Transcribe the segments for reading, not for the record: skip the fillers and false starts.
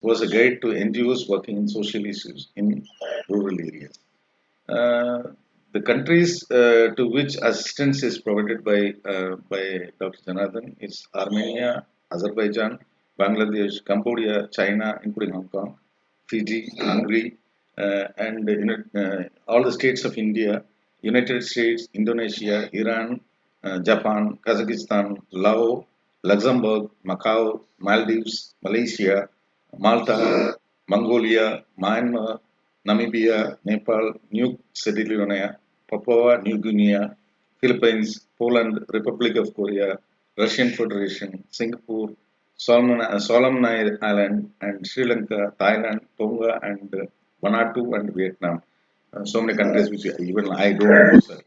was a guide to NGOs working in social issues in rural areas. Uh, the countries to which assistance is provided by Dr. Janardhan is Armenia, Azerbaijan, Bangladesh, Cambodia, China, including Hong Kong, Fiji, Hungary, and all the states of India, United States, Indonesia, Iran, Japan, Kazakhstan, Laos, Luxembourg, Macau, Maldives, Malaysia, Malta, Mongolia, Myanmar, Namibia, Nepal, New Caledonia, Papua New Guinea, Philippines, Poland, Republic of Korea, Russian Federation, Singapore, Solomon Island, and Sri Lanka, Thailand, Tonga, and Vanuatu, and Vietnam. So many countries which even I don't know, sir.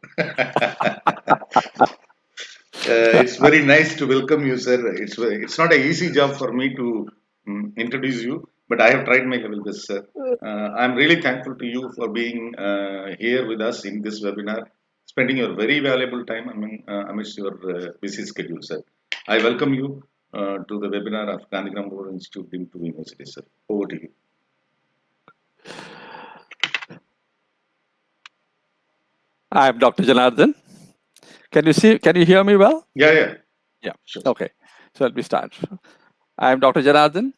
It's very nice to welcome you, sir. It's not an easy job for me to introduce you, but I have tried my level best, sir. I'm really thankful to you for being here with us in this webinar, spending your very valuable time amidst your busy schedule, sir. I welcome you to the webinar of Gandhigram Institute Deemed University, sir. Over to you. I'm Dr. Janardhan. Can you hear me well? Yeah. Yeah. Sure. Okay. So let me start. I'm Dr. Janardhan,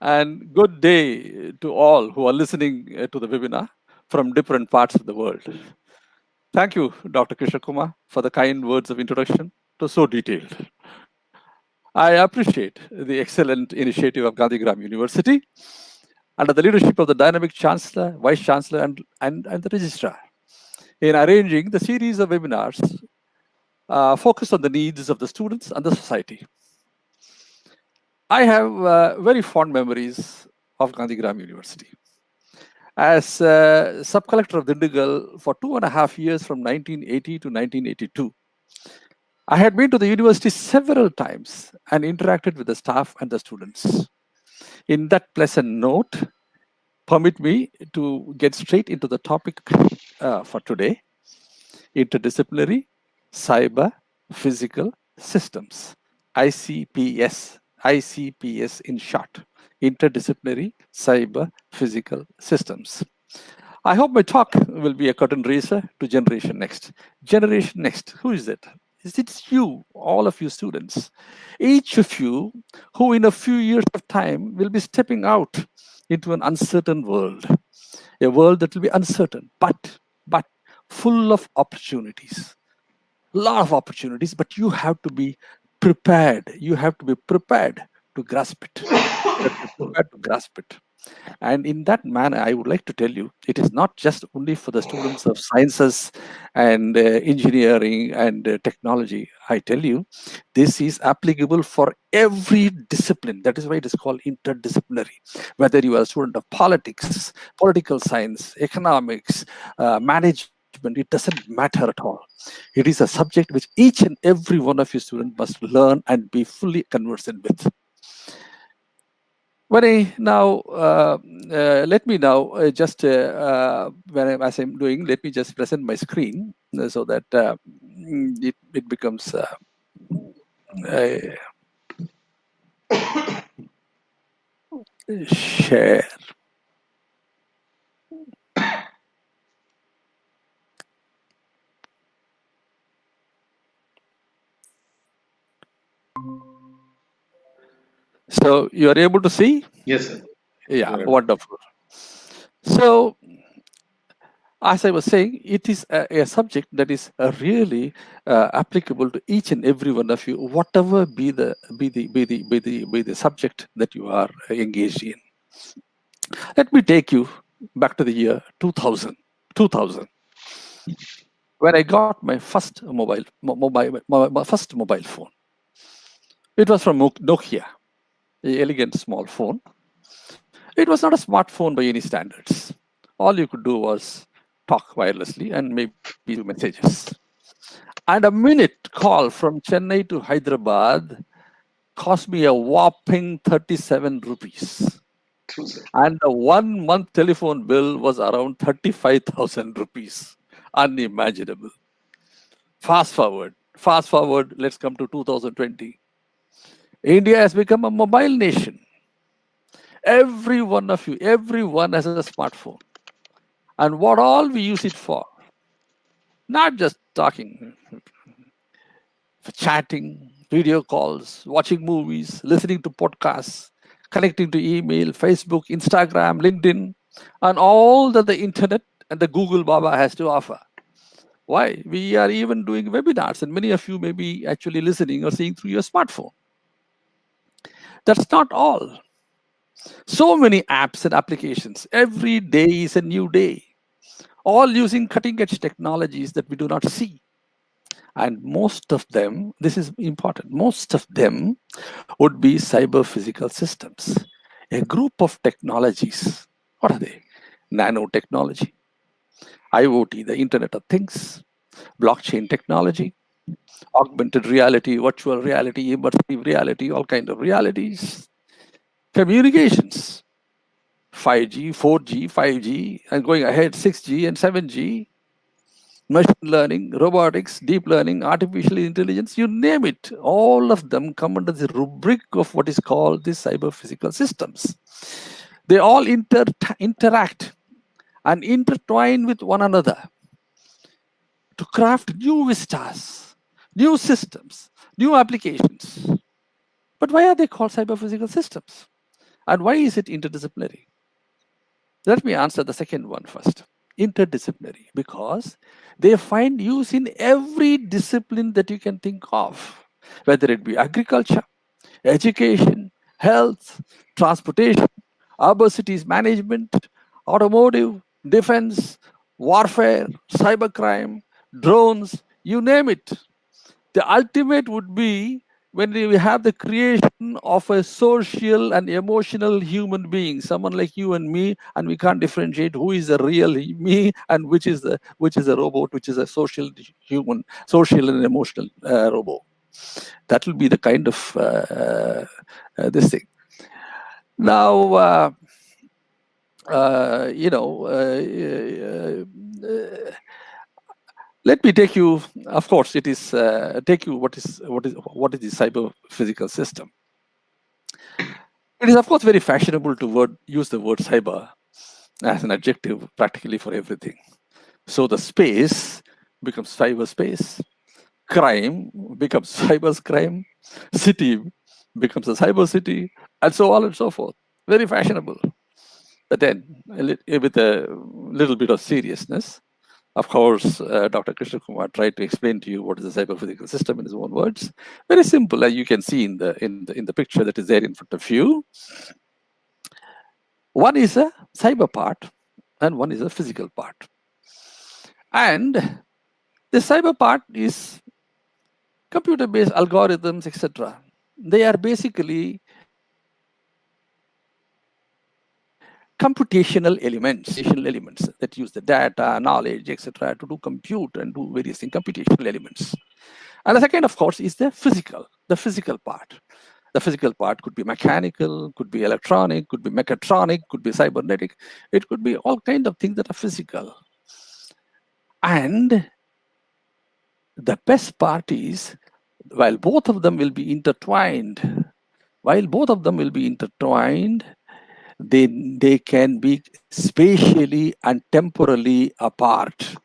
and good day to all who are listening to the webinar from different parts of the world. Thank you, Dr. Krishna Kumar, for the kind words of introduction to so detailed. I appreciate the excellent initiative of Gandhigram University under the leadership of the dynamic Chancellor, Vice Chancellor, and the Registrar in arranging the series of webinars focused on the needs of the students and the society. I have very fond memories of Gandhigram University. As sub-collector of Dindigal for 2.5 years from 1980 to 1982, I had been to the university several times and interacted with the staff and the students. In that pleasant note, permit me to get straight into the topic for today: Interdisciplinary Cyber Physical Systems, ICPS in short, Interdisciplinary Cyber Physical Systems. I hope my talk will be a curtain raiser to Generation Next. Generation Next, who is it? It's you, all of you students. Each of you who in a few years of time will be stepping out into an uncertain world. A world that will be uncertain, but full of opportunities. A lot of opportunities, but you have to be prepared. You have to be prepared to grasp it. And in that manner, I would like to tell you, it is not just only for the students of sciences and engineering and technology. I tell you, this is applicable for every discipline. That is why it is called interdisciplinary. Whether you are a student of politics, political science, economics, management, it doesn't matter at all. It is a subject which each and every one of you students must learn and be fully conversant with. When I now, let me now just, as I'm doing, let me just present my screen so that it becomes share. So you are able to see? Yes, sir. Yeah, wonderful. So, as I was saying, it is a subject that is really applicable to each and every one of you, whatever be the subject that you are engaged in. Let me take you back to the year 2000, when I got my first mobile phone. It was from Nokia, an elegant small phone. It was not a smartphone by any standards. All you could do was talk wirelessly and maybe do messages. And a minute call from Chennai to Hyderabad cost me a whopping 37 rupees. And the 1 month telephone bill was around 35,000 rupees. Unimaginable. Fast forward, let's come to 2020. India has become a mobile nation. Every one of you, everyone has a smartphone. And what all we use it for? Not just talking, for chatting, video calls, watching movies, listening to podcasts, connecting to email, Facebook, Instagram, LinkedIn, and all that the internet and the Google Baba has to offer. Why? We are even doing webinars, and many of you may be actually listening or seeing through your smartphone. That's not all. So many apps and applications. Every day is a new day, all using cutting-edge technologies that we do not see. And most of them, this is important, most of them would be cyber physical systems, a group of technologies. What are they? Nanotechnology, IoT, the Internet of Things, blockchain technology, augmented reality, virtual reality, immersive reality, all kinds of realities, communications, 5G, 4G, 5G, and going ahead 6G and 7G, machine learning, robotics, deep learning, artificial intelligence, you name it. All of them come under the rubric of what is called the cyber physical systems. They all interact and intertwine with one another to craft new vistas, new systems, new applications. But why are they called cyber physical systems? And why is it interdisciplinary? Let me answer the second one first. Interdisciplinary, because they find use in every discipline that you can think of, whether it be agriculture, education, health, transportation, urban cities management, automotive, defense, warfare, cybercrime, drones, you name it. The ultimate would be when we have the creation of a social and emotional human being, someone like you and me, and we can't differentiate who is the real me and which is a robot, which is a social human, social and emotional robot. That will be the kind of this thing. Now, let me take you. Of course, it is take you what is the cyber physical system. It is of course very fashionable to use the word cyber as an adjective practically for everything. So the space becomes cyberspace, crime becomes cyber crime, city becomes a cyber city, and so on and so forth. Very fashionable. But then, with a little bit of seriousness, of course, Dr. Krishna Kumar tried to explain to you what is the cyber physical system in his own words. Very simple, as you can see in the picture that is there in front of you. One is a cyber part, and one is a physical part. And the cyber part is computer-based algorithms, etc. They are basically computational elements that use the data, knowledge, etc. to do compute and do various things, computational elements. And the second, of course, is the physical part. The physical part could be mechanical, could be electronic, could be mechatronic, could be cybernetic. It could be all kinds of things that are physical. And the best part is, while both of them will be intertwined, they can be spatially and temporally apart.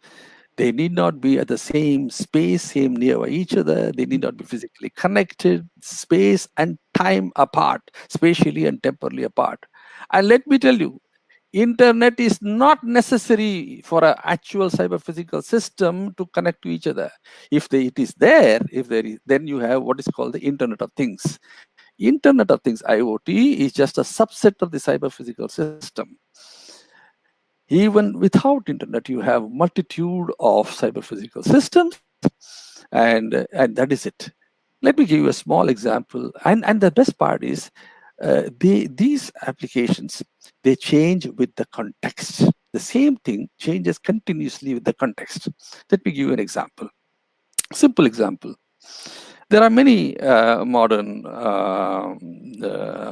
They need not be at the same space, same near each other. They need not be physically connected, space and time apart, spatially and temporally apart. And let me tell you, internet is not necessary for an actual cyber physical system to connect to each other. It is there, then you have what is called the Internet of Things. Internet of Things, IoT, is just a subset of the cyber physical system. Even without internet, you have multitude of cyber physical systems, and that is it. Let me give you a small example. And the best part is, these applications, they change with the context. The same thing changes continuously with the context. Let me give you an example. Simple example. There are many modern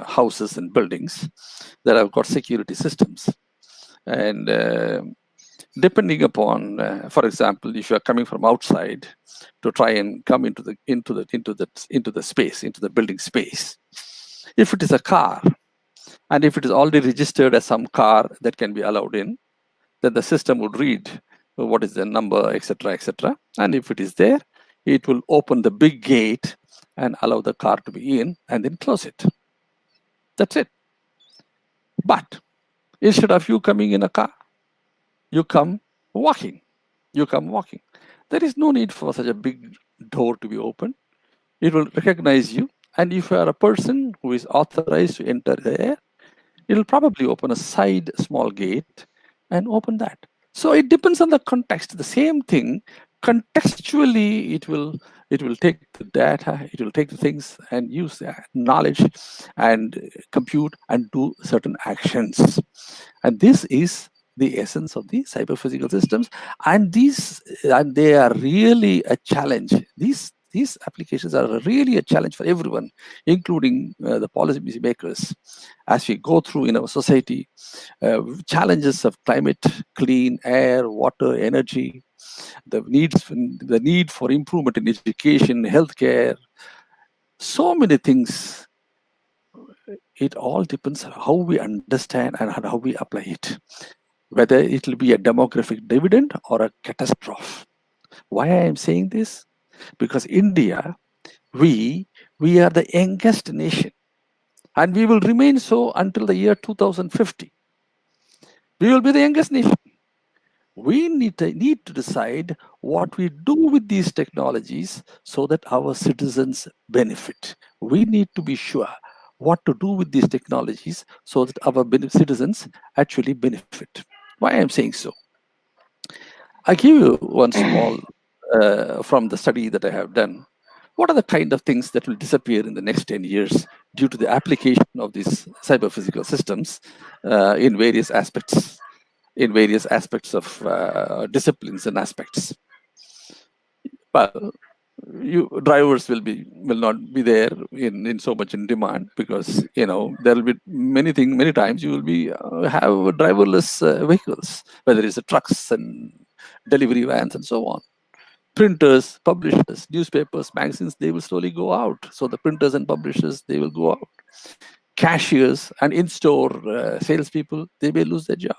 houses and buildings that have got security systems, and depending upon, for example, if you are coming from outside to try and come into the space, into the building space, if it is a car, And if it is already registered as some car that can be allowed in, then the system would read what is the number, etc., etc. And if it is there, it will open the big gate and allow the car to be in and then close it. That's it. But instead of you coming in a car, you come walking. You come walking. There is no need for such a big door to be opened. It will recognize you. And if you are a person who is authorized to enter there, it will probably open a side small gate and open that. So it depends on the context. The same thing, contextually, it will take the data, it will take the things and use the knowledge and compute and do certain actions. And this is the essence of the cyber physical systems. And they are really a challenge. These applications are really a challenge for everyone, including the policy makers, as we go through in our society. Challenges of climate, clean air, water, energy, the need for improvement in education, healthcare, so many things. It all depends how we understand and how we apply it, whether it will be a demographic dividend or a catastrophe. Why I am saying this? Because India, we are the youngest nation, and we will remain so until the year 2050. We will be the youngest nation. We need to decide what we do with these technologies so that our citizens benefit. We need to be sure what to do with these technologies so that our citizens actually benefit. Why I'm saying so? I give you one small from the study that I have done. What are the kind of things that will disappear in the next 10 years due to the application of these cyber physical systems in various aspects of disciplines and aspects? Well, drivers will not be there in so much in demand, because there will be many times you will be have driverless vehicles, whether it's trucks and delivery vans and so on. Printers, publishers, newspapers, magazines, they will slowly go out. So the printers and publishers, they will go out. Cashiers and in-store salespeople, they may lose their job.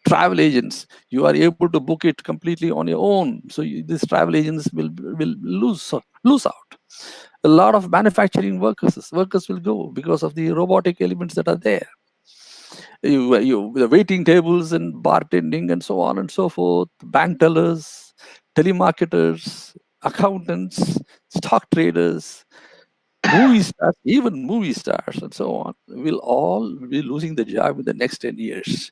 Travel agents, you are able to book it completely on your own. So these travel agents will lose out. A lot of manufacturing workers will go because of the robotic elements that are there. The waiting tables and bartending and so on and so forth, bank tellers, telemarketers, accountants, stock traders, movie stars, even movie stars and so on, will all be losing the job in the next 10 years.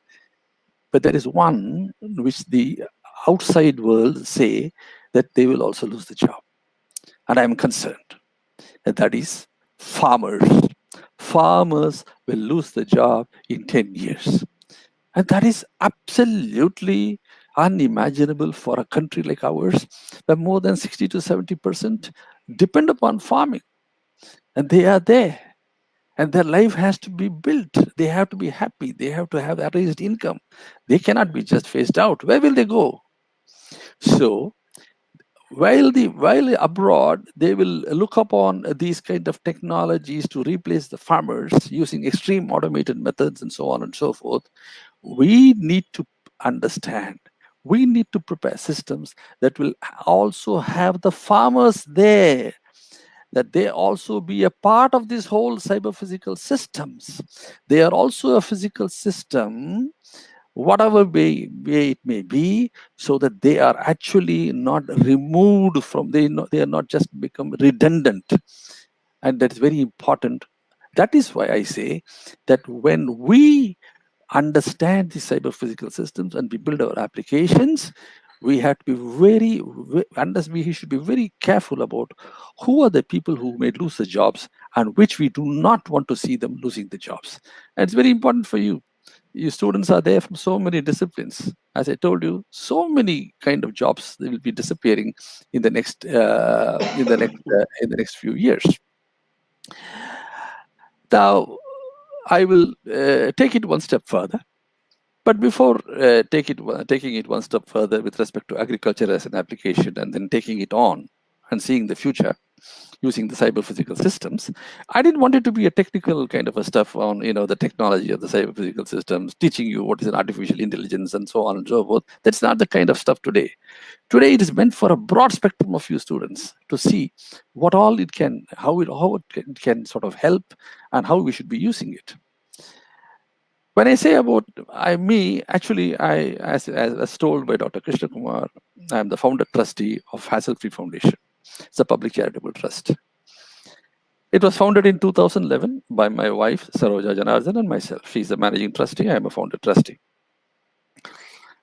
But there is one which the outside world say that they will also lose the job. And I'm concerned. And that is farmers. Farmers will lose the job in 10 years. And that is absolutely unimaginable for a country like ours, where more than 60 to 70% depend upon farming. And they are there. And their life has to be built. They have to be happy. They have to have a raised income. They cannot be just phased out. Where will they go? So while abroad, they will look upon these kind of technologies to replace the farmers using extreme automated methods and so on and so forth, we need to understand, we need to prepare systems that will also have the farmers there, that they also be a part of this whole cyber physical systems. They are also a physical system, whatever way it may be, so that they are actually not removed from, they are not just become redundant. And that is very important. That is why I say that when we understand the cyber physical systems and we build our applications, we have to be we should be very careful about who are the people who may lose the jobs and which we do not want to see them losing the jobs. And it's very important for you. Your students are there from so many disciplines. As I told you, so many kind of jobs they will be disappearing in the next few years. Now, I will take it one step further. But before taking it one step further with respect to agriculture as an application and then taking it on and seeing the future, using the cyber physical systems. I didn't want it to be a technical kind of a stuff on, the technology of the cyber physical systems, teaching you what is an artificial intelligence and so on and so forth. That's not the kind of stuff today. Today, it is meant for a broad spectrum of you students to see what all it can, how it can sort of help, and how we should be using it. When I say about actually, as told by Dr. Krishna Kumar, I am the founder trustee of Haselfre Foundation. It's a public charitable trust. It was founded in 2011 by my wife, Nadadur Janardhan, and myself. She's the managing trustee. I am a founder trustee.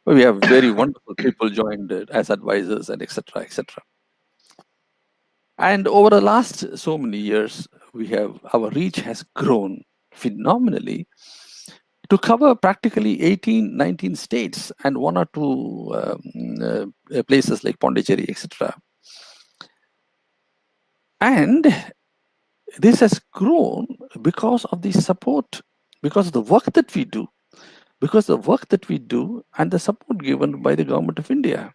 We have very wonderful people joined as advisors and etc. etc. And over the last so many years, our reach has grown phenomenally to cover practically 18, 19 states and one or two places like Pondicherry, etc. And this has grown because of the support, because of the work that we do, and the support given by the government of India.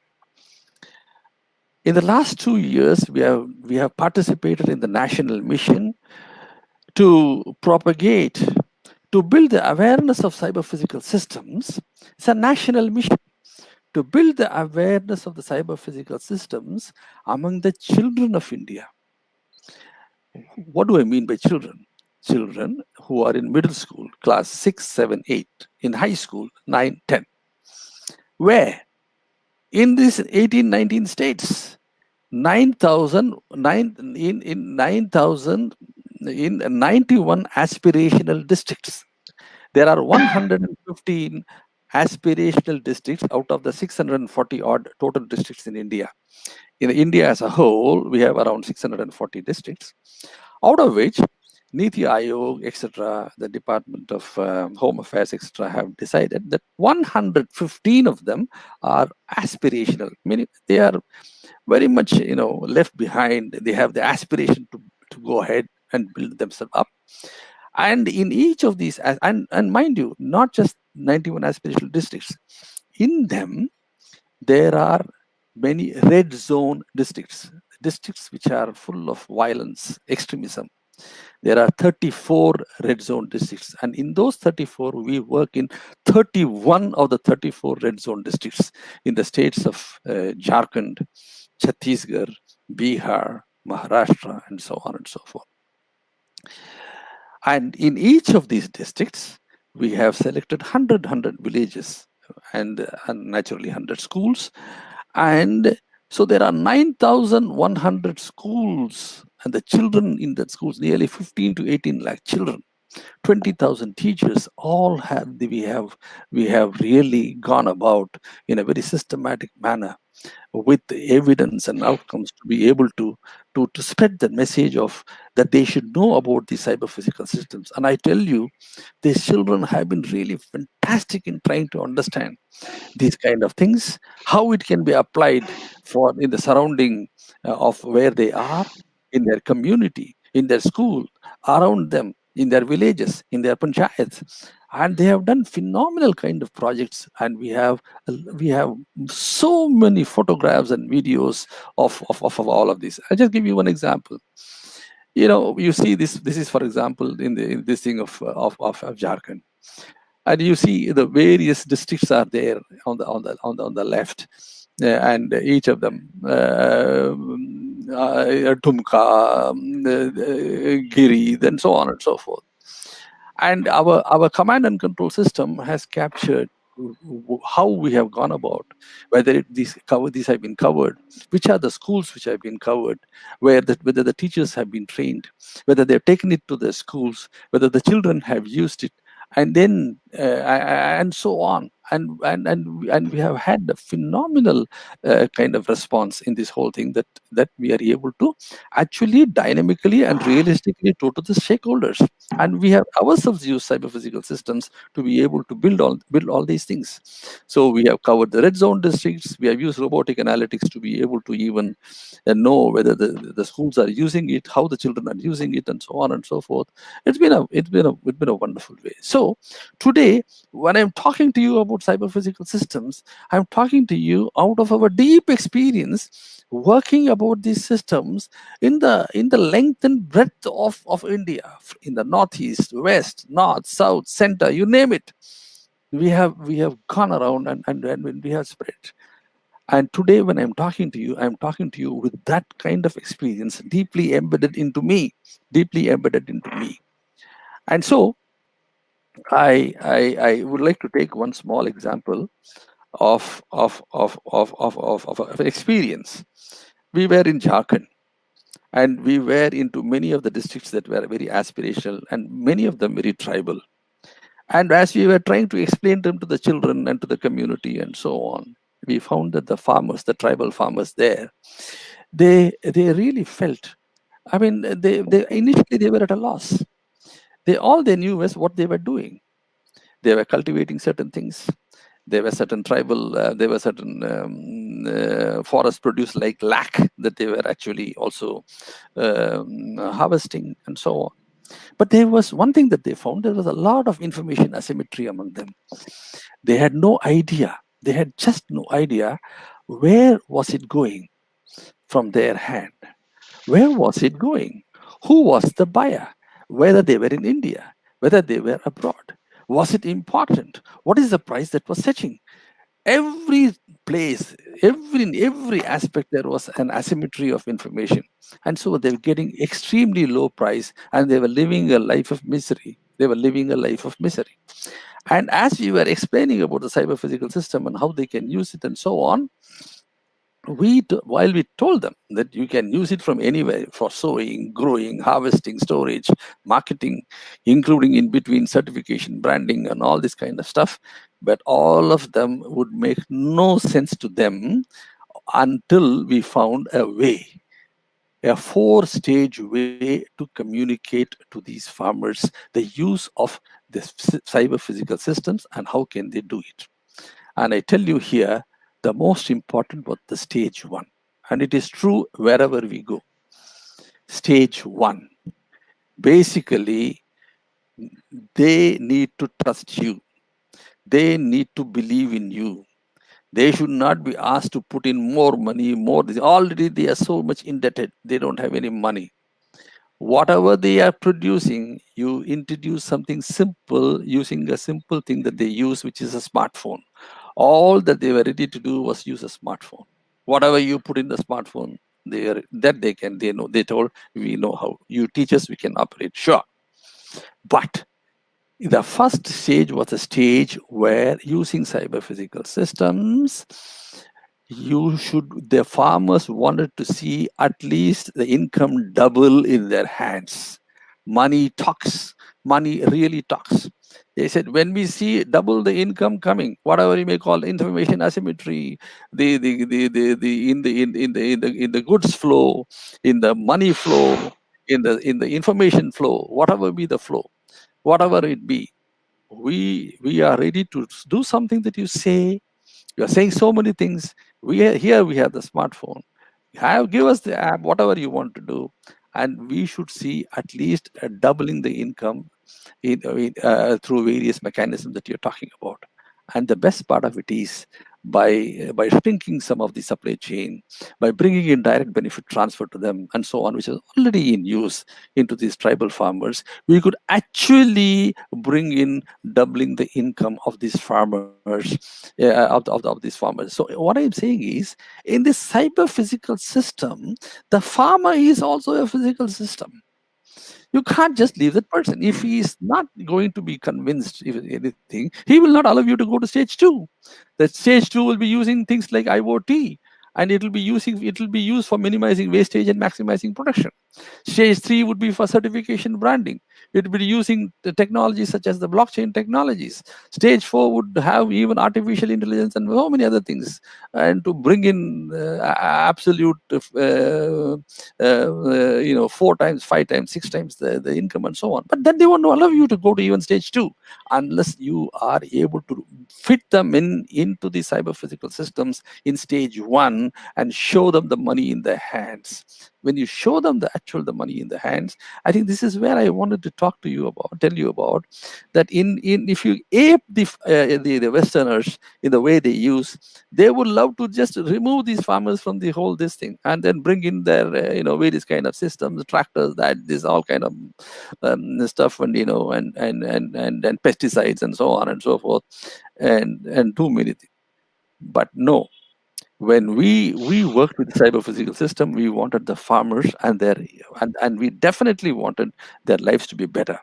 In the last 2 years, we have participated in the national mission to propagate, to build the awareness of cyber physical systems. It's a national mission to build the awareness of the cyber physical systems among the children of India. What do I mean by children? Children who are in middle school, class 6, 7, 8, in high school, 9, 10. Where? In these 18, 19 states, 9,000 in 91 aspirational districts. There are 115 aspirational districts out of the 640 odd total districts in India. In India as a whole, we have around 640 districts, out of which Niti Aayog, etc., the Department of Home Affairs, etc., have decided that 115 of them are aspirational, meaning they are very much, left behind. They have the aspiration to go ahead and build themselves up. And in each of these, and mind you, not just 91 aspirational districts, in them, there are many red zone districts which are full of violence, extremism. There are 34 red zone districts, and in those 34, we work in 31 of the 34 red zone districts in the states of Jharkhand, Chhattisgarh, Bihar, Maharashtra, and so on and so forth. And in each of these districts, we have selected 100 villages and naturally 100 schools. And so there are 9,100 schools, and the children in the schools, nearly 15 to 18 lakh children, 20,000 teachers, we have really gone about in a very systematic manner with evidence and outcomes to be able to spread the message of that they should know about these cyber physical systems. And I tell you, these children have been really fantastic in trying to understand these kind of things, how it can be applied in the surrounding of where they are, in their community, in their school, around them, in their villages, in their panchayats. And they have done phenomenal kind of projects, and we have so many photographs and videos of all of this. I'll just give you one example. You see this is, for example, in this thing of Jharkhand, and you see the various districts are there on the left, and each of them, Tumka, Giri, and so on and so forth. And our command and control system has captured how we have gone about, whether these have been covered, which are the schools which have been covered, whether the teachers have been trained, whether they've taken it to the schools, whether the children have used it, and then and so on. And we have had a phenomenal kind of response in this whole thing, that we are able to actually dynamically and realistically talk to the stakeholders. And we have ourselves used cyber physical systems to be able to build all these things. So we have covered the red zone districts. We have used robotic analytics to be able to even know whether the schools are using it, how the children are using it, and so on and so forth. It's been a wonderful way. So today, when I'm talking to you about about cyber physical systems, I'm talking to you out of our deep experience working about these systems in the length and breadth of India, in the northeast, west, north, south, center, you name it. We have gone around and we have spread. And today, when I'm talking to you with that kind of experience deeply embedded into me. And so I would like to take one small example of an experience. We were in Jharkhand, and we were into many of the districts that were very aspirational and many of them very tribal. And as we were trying to explain them to the children and to the community and so on, we found that the farmers, the tribal farmers there, they really felt. I mean, they initially they were at a loss. All they knew was what they were doing. They were cultivating certain things. There were certain tribal, there were certain forest produce like lac that they were actually also harvesting and so on. But there was one thing that they found: there was a lot of information asymmetry among them. They had no idea. They had just no idea where was it going from their hand. Where was it going? Who was the buyer? Whether they were in India, whether they were abroad. Was it important? What is the price that was setting? Every place, every aspect, there was an asymmetry of information. And so they were getting extremely low price and they were living a life of misery. And as we were explaining about the cyber physical system and how they can use it and so on, while we told them that you can use it from anywhere for sowing, growing, harvesting, storage, marketing, including in between certification, branding, and all this kind of stuff, but all of them would make no sense to them until we found a way, a 4-stage way to communicate to these farmers the use of the cyber physical systems and how can they do it. And I tell you here, the most important was the stage 1. And it is true wherever we go. Stage 1. Basically, they need to trust you. They need to believe in you. They should not be asked to put in more money, more. Already they are so much indebted. They don't have any money. Whatever they are producing, you introduce something simple using a simple thing that they use, which is a smartphone. All that they were ready to do was use a smartphone. Whatever you put in the smartphone, they told, we know how. You teach us, we can operate. Sure. But the first stage was a stage where using cyber physical systems, the farmers wanted to see at least the income double in their hands. Money talks. Money really talks. They said, when we see double the income coming, whatever you may call information asymmetry, in the goods flow, in the money flow, in the information flow, whatever be the flow, whatever it be, we are ready to do something that you say. You are saying so many things. We have the smartphone. Give us the app, whatever you want to do, and we should see at least doubling the income through various mechanisms that you're talking about. And the best part of it is by shrinking some of the supply chain, by bringing in direct benefit transfer to them and so on, which is already in use into these tribal farmers, we could actually bring in doubling the income of these farmers, of these farmers. So what I'm saying is, in this cyber physical system, the farmer is also a physical system. You can't just leave that person. If he is not going to be convinced if anything, he will not allow you to go to stage 2. That stage 2 will be using things like IoT, and it will be used for minimizing wastage and maximizing production. Stage 3 would be for certification branding. It would be using the technologies such as the blockchain technologies. Stage 4 would have even artificial intelligence and so many other things, and to bring in absolute 4 times, 5 times, 6 times the income and so on. But then they won't allow you to go to even stage 2 unless you are able to fit them into the cyber physical systems in stage 1 and show them the money in their hands. when you show them the money in the hands, I think this is where I wanted to tell you about that. If you ape the Westerners in the way they use, they would love to just remove these farmers from the whole this thing and then bring in their various kind of systems, tractors, that this all kind of stuff, and and pesticides and so on and so forth, and too many things. But no, when we worked with the cyber physical system, we wanted the farmers and we definitely wanted their lives to be better.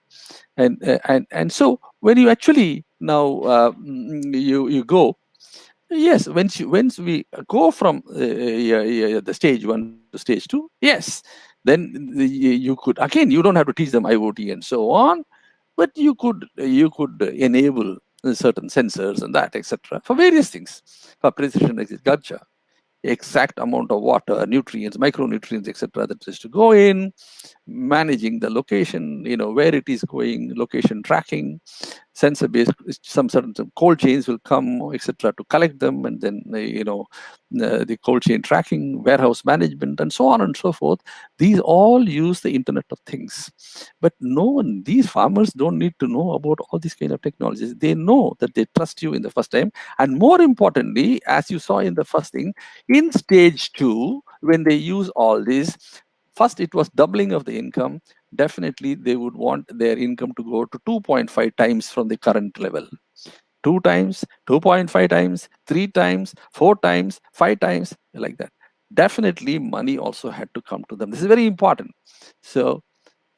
And so when you actually now you go, yes, once we go from the stage 1 to stage 2, yes, then you could, again, you don't have to teach them IoT and so on, but you could enable certain sensors and that, etc., for various things, for precision agriculture, exact amount of water, nutrients, micronutrients, etc., that is to go in, managing the location, where it is going, location tracking, sensor based, some cold chains will come, etc., to collect them, and then the cold chain tracking, warehouse management, and so on and so forth. These all use the Internet of Things. But these farmers don't need to know about all these kind of technologies. They know that they trust you in the first time, and more importantly, as you saw in the first thing, in stage 2, when they use all this, first it was doubling of the income. Definitely they would want their income to go to 2.5 times from the current level. 2 times, 2.5 times, 3 times, 4 times, 5 times, like that. Definitely money also had to come to them. This is very important. So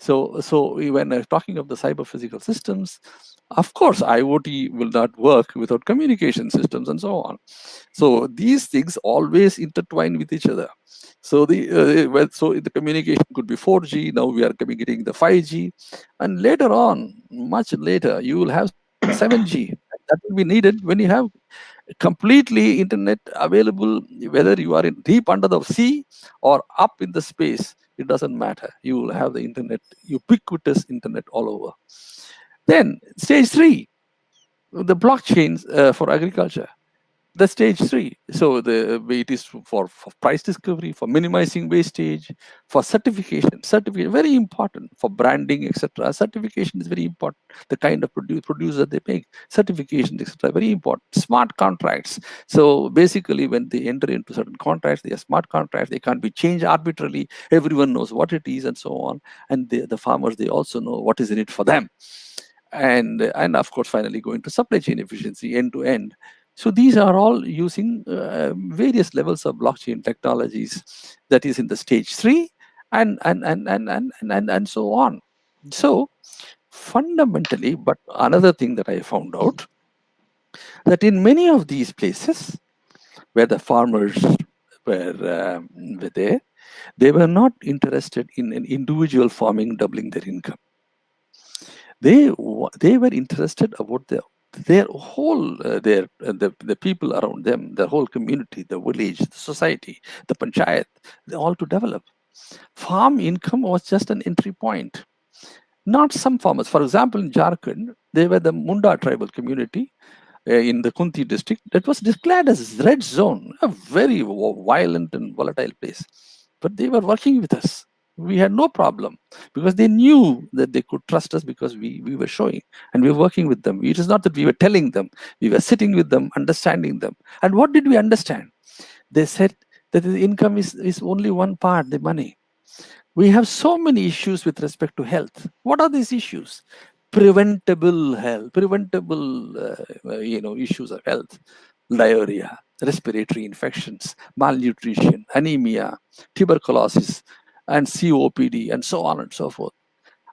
when talking of the cyber physical systems, of course, IoT will not work without communication systems and so on. So these things always intertwine with each other. So the communication could be 4G. Now we are getting the 5G, and later on, much later, you will have 7G. That will be needed when you have completely internet available, whether you are deep under the sea or up in the space. It doesn't matter. You will have the internet, ubiquitous internet all over. Then stage 3, the blockchains for agriculture. The stage 3. So it is for price discovery, for minimizing wastage, for certification, very important, for branding, etc. Certification is very important. The kind of producer they make, certification, etc., very important. Smart contracts. So basically, when they enter into certain contracts, they are smart contracts. They can't be changed arbitrarily. Everyone knows what it is and so on. And the farmers, they also know what is in it for them. And of course, finally going to supply chain efficiency, end to end. So these are all using various levels of blockchain technologies that is in the stage 3 and so on. So fundamentally, but another thing that I found out, that in many of these places where the farmers were there, they were not interested in an individual farming doubling their income. They were interested about their whole the people around them, the whole community, the village, the society, the panchayat, all to develop. Farm income was just an entry point. Not some farmers. For example, in Jharkhand, they were the Munda tribal community in the Kunti district that was declared as red zone, a very violent and volatile place. But they were working with us. We had no problem because they knew that they could trust us because we were showing and we were working with them. It is not that we were telling them, we were sitting with them, understanding them. And what did we understand? They said that the income is only one part, the money. We have so many issues with respect to health. What are these issues? Preventable health, issues of health, diarrhea, respiratory infections, malnutrition, anemia, tuberculosis, and COPD, and so on and so forth.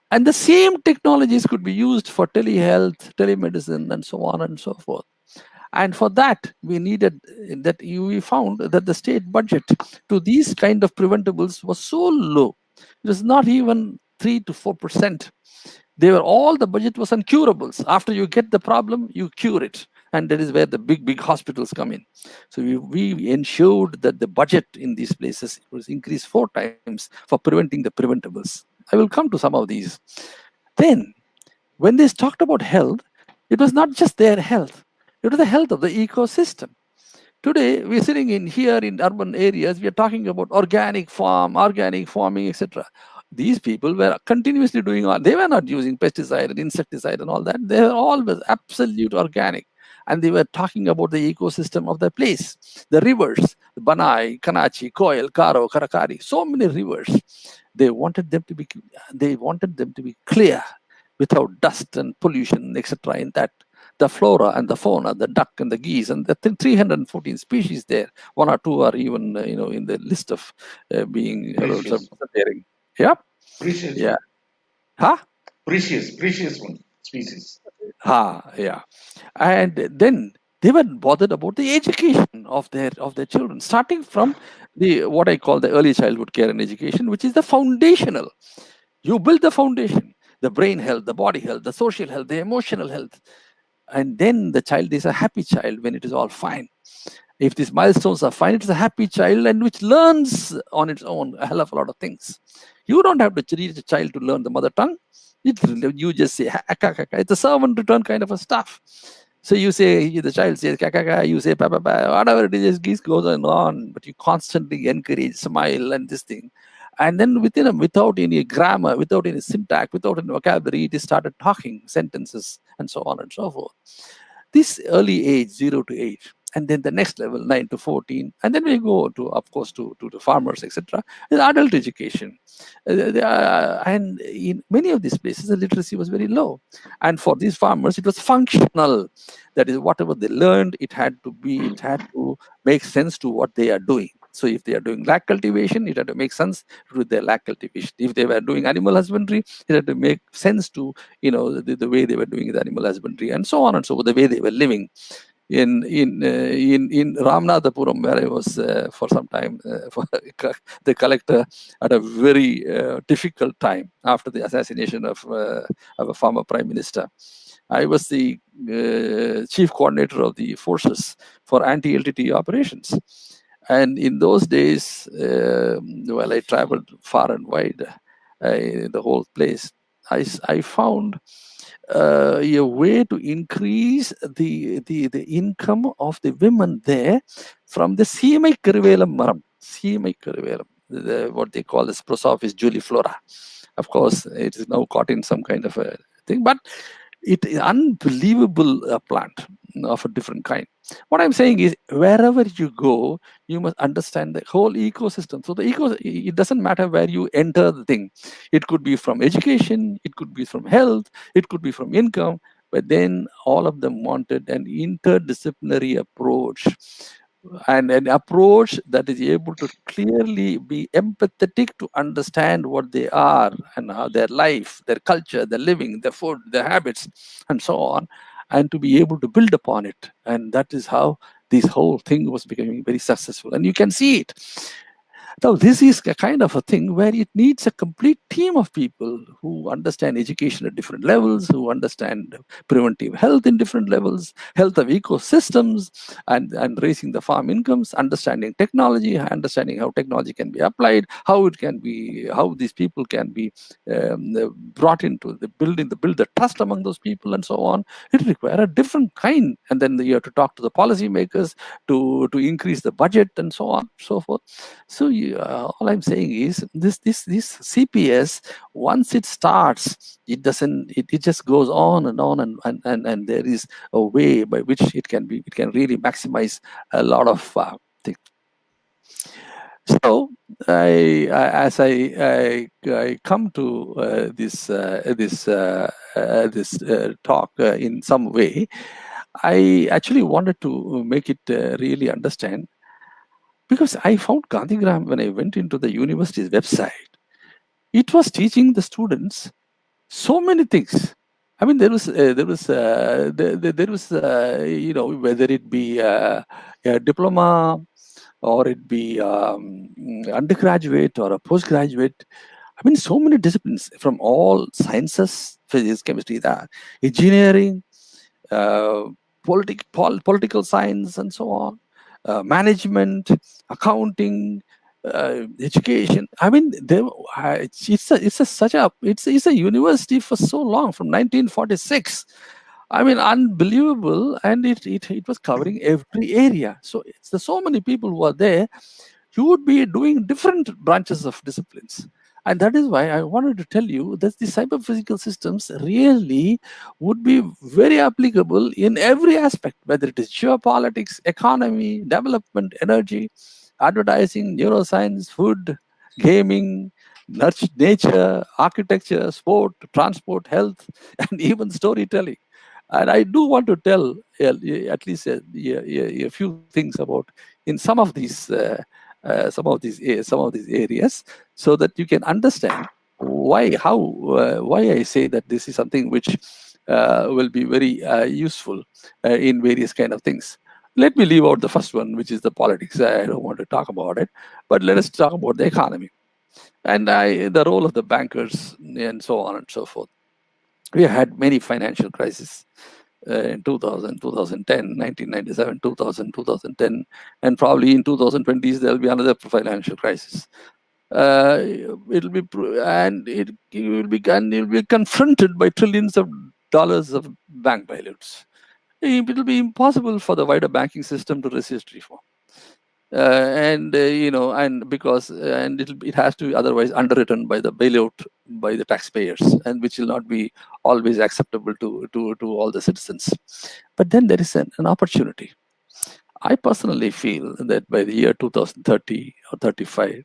And the same technologies could be used for telehealth, telemedicine, and so on and so forth. And for that, we found that the state budget to these kind of preventables was so low. It was not even 3 to 4%. The budget was on curables. After you get the problem, you cure it. And that is where the big hospitals come in. So we ensured that the budget in these places was increased 4 times for preventing the preventables. I will come to some of these. Then, when they talked about health, it was not just their health. It was the health of the ecosystem. Today, we're sitting in here in urban areas, we are talking about organic farming, etc. These people were continuously doing all, they were not using pesticide and insecticide and all that. They were always absolute organic. And they were talking about the ecosystem of the place, the rivers, Banai, Kanachi, Koil, Karo, Karakari, so many rivers. They wanted them to be clear, without dust and pollution, etc. In that, the flora and the fauna, the duck and the geese, and the 314 species there. One or two are even, in the list of being disappearing. Yeah. Precious. Yeah. Huh? Precious one species. Yeah. And then they were bothered about the education of their children, starting from what I call the early childhood care and education, which is the foundational. You build the foundation, the brain health, the body health, the social health, the emotional health. And then the child is a happy child when it is all fine. If these milestones are fine, it's a happy child and which learns on its own a hell of a lot of things. You don't have to teach a child to learn the mother tongue. You just say, it's a servant return kind of a stuff. So you say, the child says, kaka, you say, papa, whatever it is, just goes on. But you constantly encourage, smile, and this thing. And then without any grammar, without any syntax, without any vocabulary, it started talking sentences and so on and so forth. This early age, 0 to 8, and then the next level, 9 to 14, and then we go to, of course, to the farmers, etc. Adult education, and in many of these places, the literacy was very low, and for these farmers, it was functional. That is, whatever they learned, it had to make sense to what they are doing. So if they are doing lag cultivation, it had to make sense with their lag cultivation. If they were doing animal husbandry, it had to make sense to the way they were doing the animal husbandry, and so on and so forth, the way they were living. In Ramanathapuram, where I was for some time, the collector had a very difficult time after the assassination of a former prime minister. I was the chief coordinator of the forces for anti-LTT operations. And in those days, I traveled far and wide in the whole place. I found a way to increase the income of the women there from the Seemai Karivelam Maram. Seemai Karivelam, what they call as Prosopis juliflora. Of course, it is now caught in some kind of a thing, but it is unbelievable plant of a different kind. What I'm saying is, wherever you go, you must understand the whole ecosystem. So it doesn't matter where you enter the thing. It could be from education, it could be from health, it could be from income, but then all of them wanted an interdisciplinary approach, and an approach that is able to clearly be empathetic to understand what they are and how their life, their culture, their living, their food, their habits, and so on, and to be able to build upon it. And that is how this whole thing was becoming very successful. And you can see it. Now, this is a kind of a thing where it needs a complete team of people who understand education at different levels, who understand preventive health in different levels, health of ecosystems, and raising the farm incomes, understanding technology, understanding how technology can be applied, how these people can be brought into build the trust among those people, and so on. It requires a different kind. And then you have to talk to the policymakers to increase the budget and so on, so forth. So all I'm saying is this CPS, once it starts, it just goes on and on, and there is a way by which it can really maximize a lot of things. So as I come to this talk in some way, I actually wanted to make it really understand. Because I found Gandhigram when I went into the university's website, it was teaching the students so many things. I mean, there was whether it be a diploma or it be undergraduate or a postgraduate. I mean, so many disciplines from all sciences, physics, chemistry, engineering, political science, and so on. Management, accounting, education. I mean, it's a university for so long, from 1946. I mean, unbelievable, and it was covering every area. So there's so many people who are there. You would be doing different branches of disciplines, and that is why I wanted to tell you that the cyber physical systems really would be very applicable in every aspect, whether it is geopolitics, economy, development, energy, advertising, neuroscience, food, gaming, nature, architecture, sport, transport, health, and even storytelling. And I do want to tell at least a few things about in some of these areas, so that you can understand why I say that this is something which will be very useful in various kind of things. Let me leave out the first one, which is the politics. I don't want to talk about it, but let us talk about the economy and the role of the bankers and so on and so forth. We had many financial crises in 2000, 2010, 1997, 2000, 2010, and probably in 2020s there will be another financial crisis. It'll be you'll be confronted by trillions of dollars of bank bailouts. It will be impossible for the wider banking system to resist reform. And because it has to be otherwise underwritten by the bailout by the taxpayers, and which will not be always acceptable to all the citizens. But then there is an opportunity. I personally feel that by the year 2030 or 35,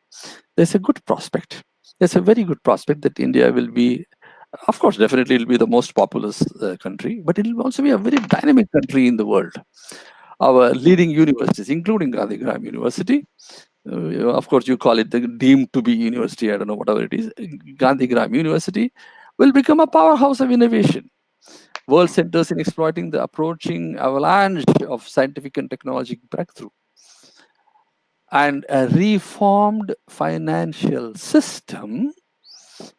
there's a good prospect. There's a very good prospect that India will be, of course, definitely it will be the most populous country, but it will also be a very dynamic country in the world. Our leading universities, including Gandhigram University, of course, you call it the deemed to be university, I don't know, whatever it is, Gandhigram University will become a powerhouse of innovation. World centers in exploiting the approaching avalanche of scientific and technological breakthrough. And a reformed financial system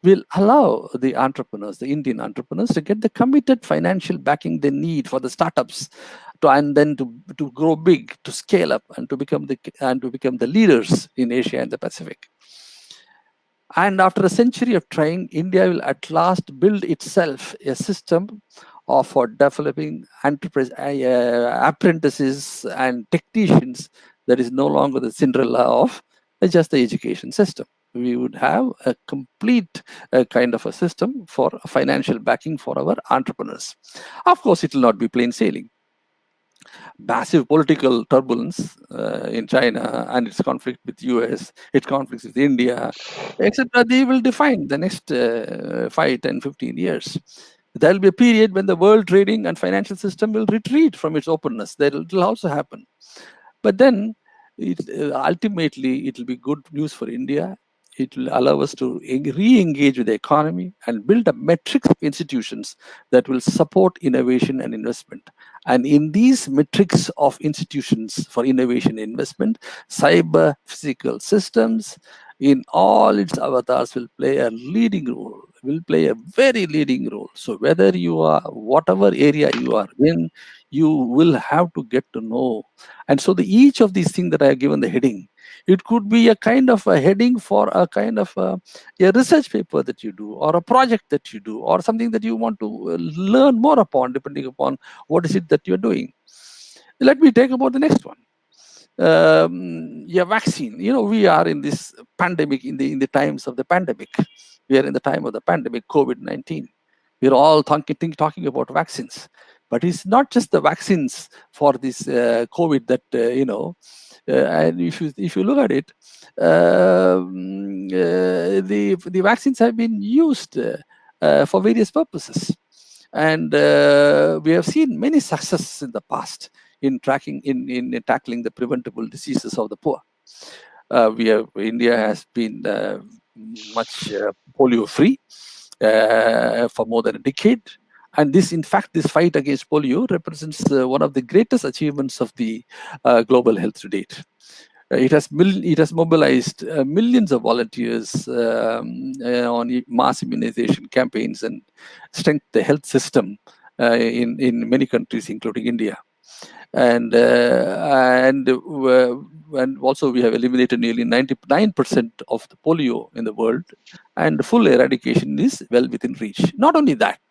will allow the entrepreneurs, the Indian entrepreneurs, to get the committed financial backing they need for the startups, and then to grow big, to scale up, and to become the leaders in Asia and the Pacific. And after a century of trying, India will at last build itself a system for developing enterprise apprentices and technicians that is no longer the Cinderella of just the education system. We would have a complete kind of a system for financial backing for our entrepreneurs. Of course, it will not be plain sailing. Massive political turbulence in China and its conflict with US, its conflicts with India, etc. They will define the next 5, 10, 15 years. There will be a period when the world trading and financial system will retreat from its openness. That will also happen. But then, ultimately, it will be good news for India. It will allow us to re-engage with the economy and build a matrix of institutions that will support innovation and investment. And in these matrix of institutions for innovation and investment, cyber physical systems in all its avatars will play a leading role, will play a very leading role. So whether you are, whatever area you are in, you will have to get to know. And so each of these things that I have given the heading, it could be a kind of a heading for a kind of a research paper that you do, or a project that you do, or something that you want to learn more upon, depending upon what is it that you're doing. Let me take about the next one. Vaccine. We are in this pandemic, in the times of the pandemic. We are in the time of the pandemic, COVID-19. We're all talking about vaccines. But it's not just the vaccines for this COVID that, and if you look at it, the vaccines have been used for various purposes. And we have seen many successes in the past in tackling the preventable diseases of the poor. India has been much polio-free for more than a decade. And this fight against polio represents one of the greatest achievements of the global health to date. It has mobilized millions of volunteers on mass immunization campaigns and strengthened the health system in many countries, including India. And also we have eliminated nearly 99% of the polio in the world, and full eradication is well within reach. Not only that,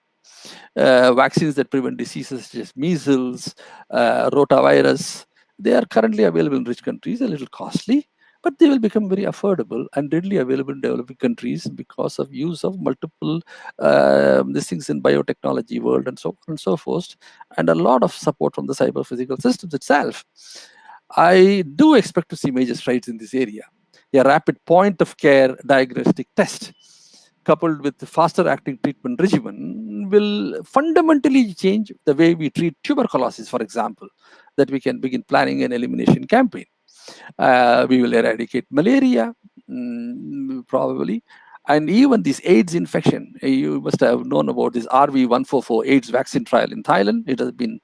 Vaccines that prevent diseases such as measles, rotavirus, they are currently available in rich countries, a little costly, but they will become very affordable and readily available in developing countries because of use of multiple these things in biotechnology world and so on and so forth, and a lot of support from the cyber physical systems itself. I do expect to see major strides in this area. A rapid point of care diagnostic test coupled with the faster acting treatment regimen will fundamentally change the way we treat tuberculosis, for example, that we can begin planning an elimination campaign. We will eradicate malaria, probably. And even this AIDS infection, you must have known about this RV144 AIDS vaccine trial in Thailand. It has been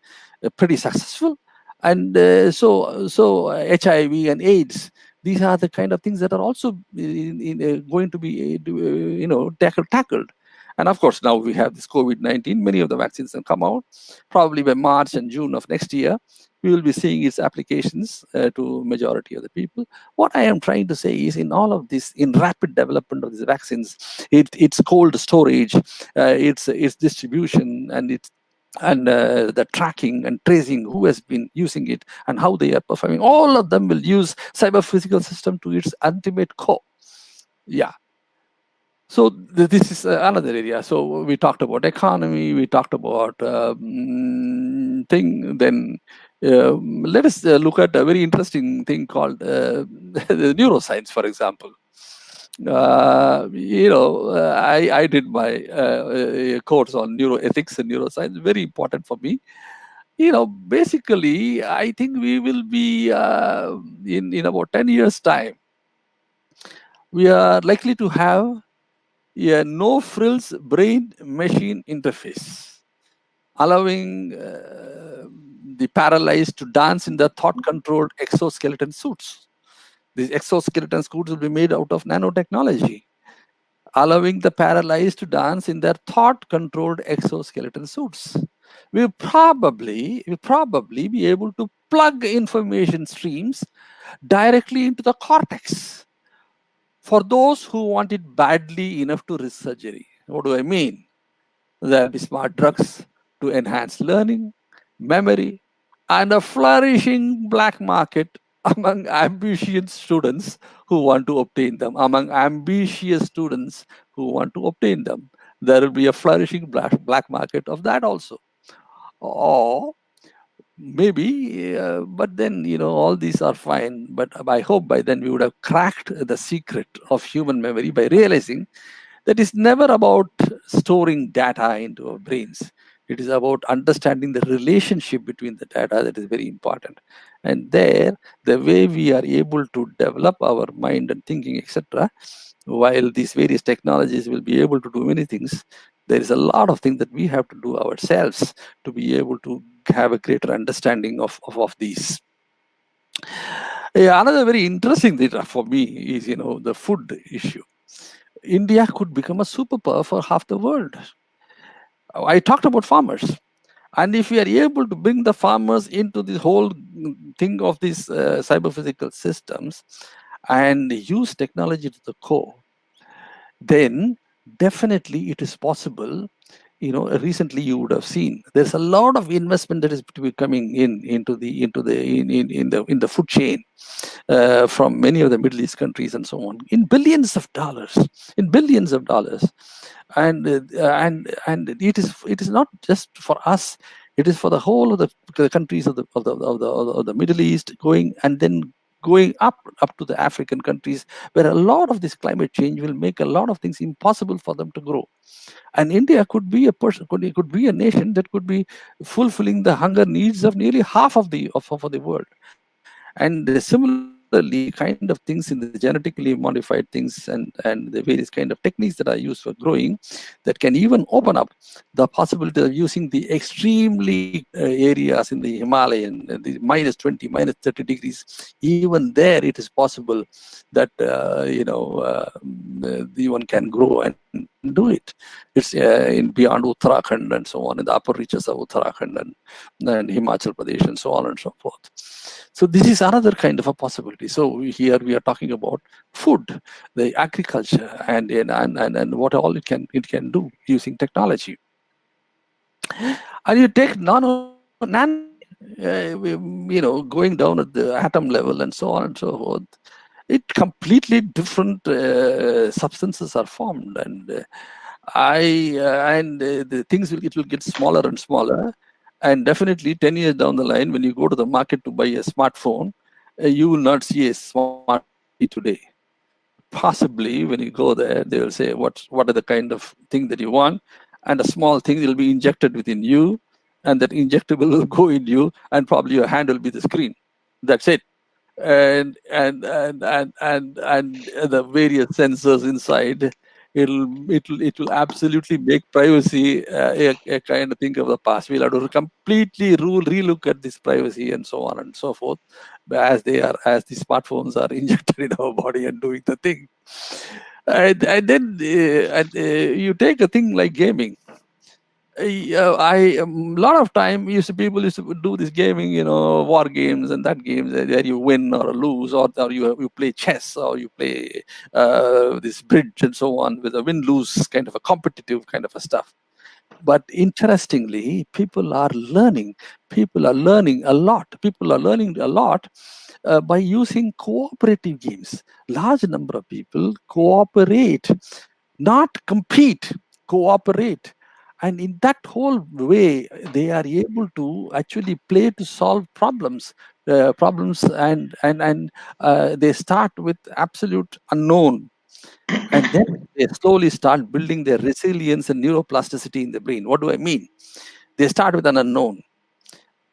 pretty successful. And so HIV and AIDS, these are the kind of things that are also going to be, tackled. And of course, now we have this COVID-19. Many of the vaccines have come out. Probably by March and June of next year, we will be seeing its applications to majority of the people. What I am trying to say is, in all of this, in rapid development of these vaccines, its cold storage, its distribution, and the tracking and tracing who has been using it and how they are performing, all of them will use cyber physical system to its ultimate core. Yeah. So this is another area. So we talked about economy, we talked about thing. Then let us look at a very interesting thing called neuroscience, for example. I did my course on neuroethics and neuroscience, very important for me. Basically, I think we will be in about 10 years' time, we are likely to have a no-frills brain-machine interface, allowing the paralyzed to dance in their thought-controlled exoskeleton suits. These exoskeleton suits will be made out of nanotechnology, allowing the paralyzed to dance in their thought-controlled exoskeleton suits. We'll probably be able to plug information streams directly into the cortex for those who want it badly enough to risk surgery. What do I mean? There'll be smart drugs to enhance learning, memory, and a flourishing black market among ambitious students who want to obtain them. There will be a flourishing black market of that also. Or maybe, but then, all these are fine. But I hope by then we would have cracked the secret of human memory by realizing that it's never about storing data into our brains. It is about understanding the relationship between the data that is very important. And there, the way we are able to develop our mind and thinking, etc., while these various technologies will be able to do many things, there is a lot of things that we have to do ourselves to be able to have a greater understanding of these. Another very interesting thing for me is, the food issue. India could become a superpower for half the world. I talked about farmers. And if we are able to bring the farmers into this whole thing of these cyber physical systems and use technology to the core, then definitely it is possible. Recently you would have seen there's a lot of investment that is to be coming into the food chain from many of the Middle East countries and so on, in billions of dollars, and it is not just for us. It is for the whole of the countries of the Middle East, going up to the African countries, where a lot of this climate change will make a lot of things impossible for them to grow. And India could be a nation that could be fulfilling the hunger needs of nearly half of the world. And similarly, kind of things in the genetically modified things and the various kind of techniques that are used for growing, that can even open up the possibility of using the extremely areas in the Himalayan, the -20, -30 degrees. Even there, it is possible that one can grow and do it. It's in beyond Uttarakhand and so on, in the upper reaches of Uttarakhand and Himachal Pradesh and so on and so forth. So this is another kind of a possibility. So here we are talking about food, the agriculture, and what all it can do using technology. And you take nano scale, going down at the atom level and so on and so forth. It completely different substances are formed, and the things will get smaller and smaller. And definitely 10 years down the line, when you go to the market to buy a smartphone, you will not see a smartphone like you see today. Possibly when you go there, they will say what are the kind of thing that you want, and a small thing will be injected within you, and that injectable will go in you, and probably your hand will be the screen. That's it. And the various sensors inside, it will absolutely make privacy a kind of thing of the past. We'll have to completely relook at this privacy and so on and so forth, as the smartphones are injected in our body and doing the thing. And then you take a thing like gaming. A lot of time people used to do this gaming, war games and that games where you win or lose, or you play chess, or you play this bridge and so on, with a win-lose kind of a competitive kind of a stuff. But interestingly, people are learning a lot. People are learning a lot by using cooperative games. Large number of people cooperate, not compete, cooperate. And in that whole way, they are able to actually play to solve problems, and they start with absolute unknown, and then they slowly start building their resilience and neuroplasticity in the brain. What do I mean? They start with an unknown.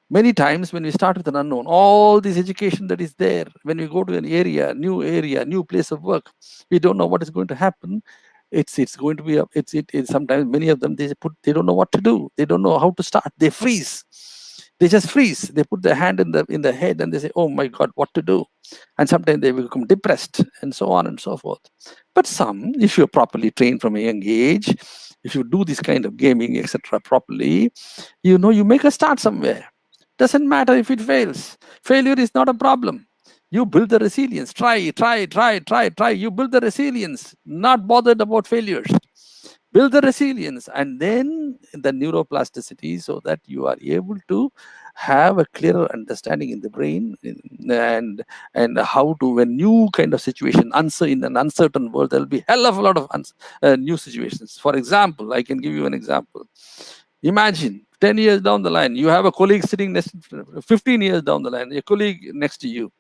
Many times when we start with an unknown, all this education that is there, when we go to an area, new place of work, we don't know what is going to happen. It's going to be it's sometimes many of them, they don't know what to do. They don't know how to start. They freeze. They just freeze. They put their hand in the head and they say, "Oh my God, what to do?" And sometimes they become depressed and so on and so forth. But some, if you're properly trained from a young age, if you do this kind of gaming, etc., properly, you make a start somewhere. Doesn't matter if it fails. Failure is not a problem. You build the resilience. Try. You build the resilience, not bothered about failures. Build the resilience, and then the neuroplasticity, so that you are able to have a clearer understanding in the brain, and how to, when new kind of situation, in an uncertain world, there will be hell of a lot of new situations. For example, I can give you an example. Imagine 10 years down the line, you have a colleague sitting next, 15 years down the line, a colleague next to you.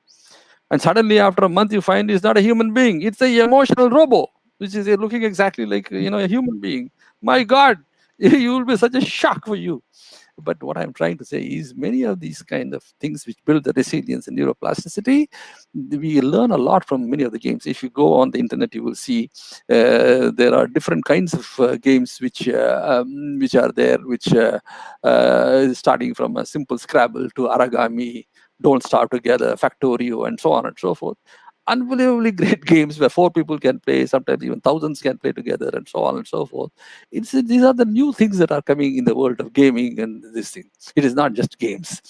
And suddenly after a month, you find he's not a human being. It's a emotional robot, which is looking exactly like, a human being. My God, it will be such a shock for you. But what I'm trying to say is, many of these kind of things which build the resilience and neuroplasticity, we learn a lot from many of the games. If you go on the internet, you will see there are different kinds of games which are there, which starting from a simple Scrabble to Origami, Don't Starve Together, Factorio, and so on and so forth. Unbelievably great games where 4 people can play, sometimes even thousands can play together, and so on and so forth. These are the new things that are coming in the world of gaming and this thing. It is not just games.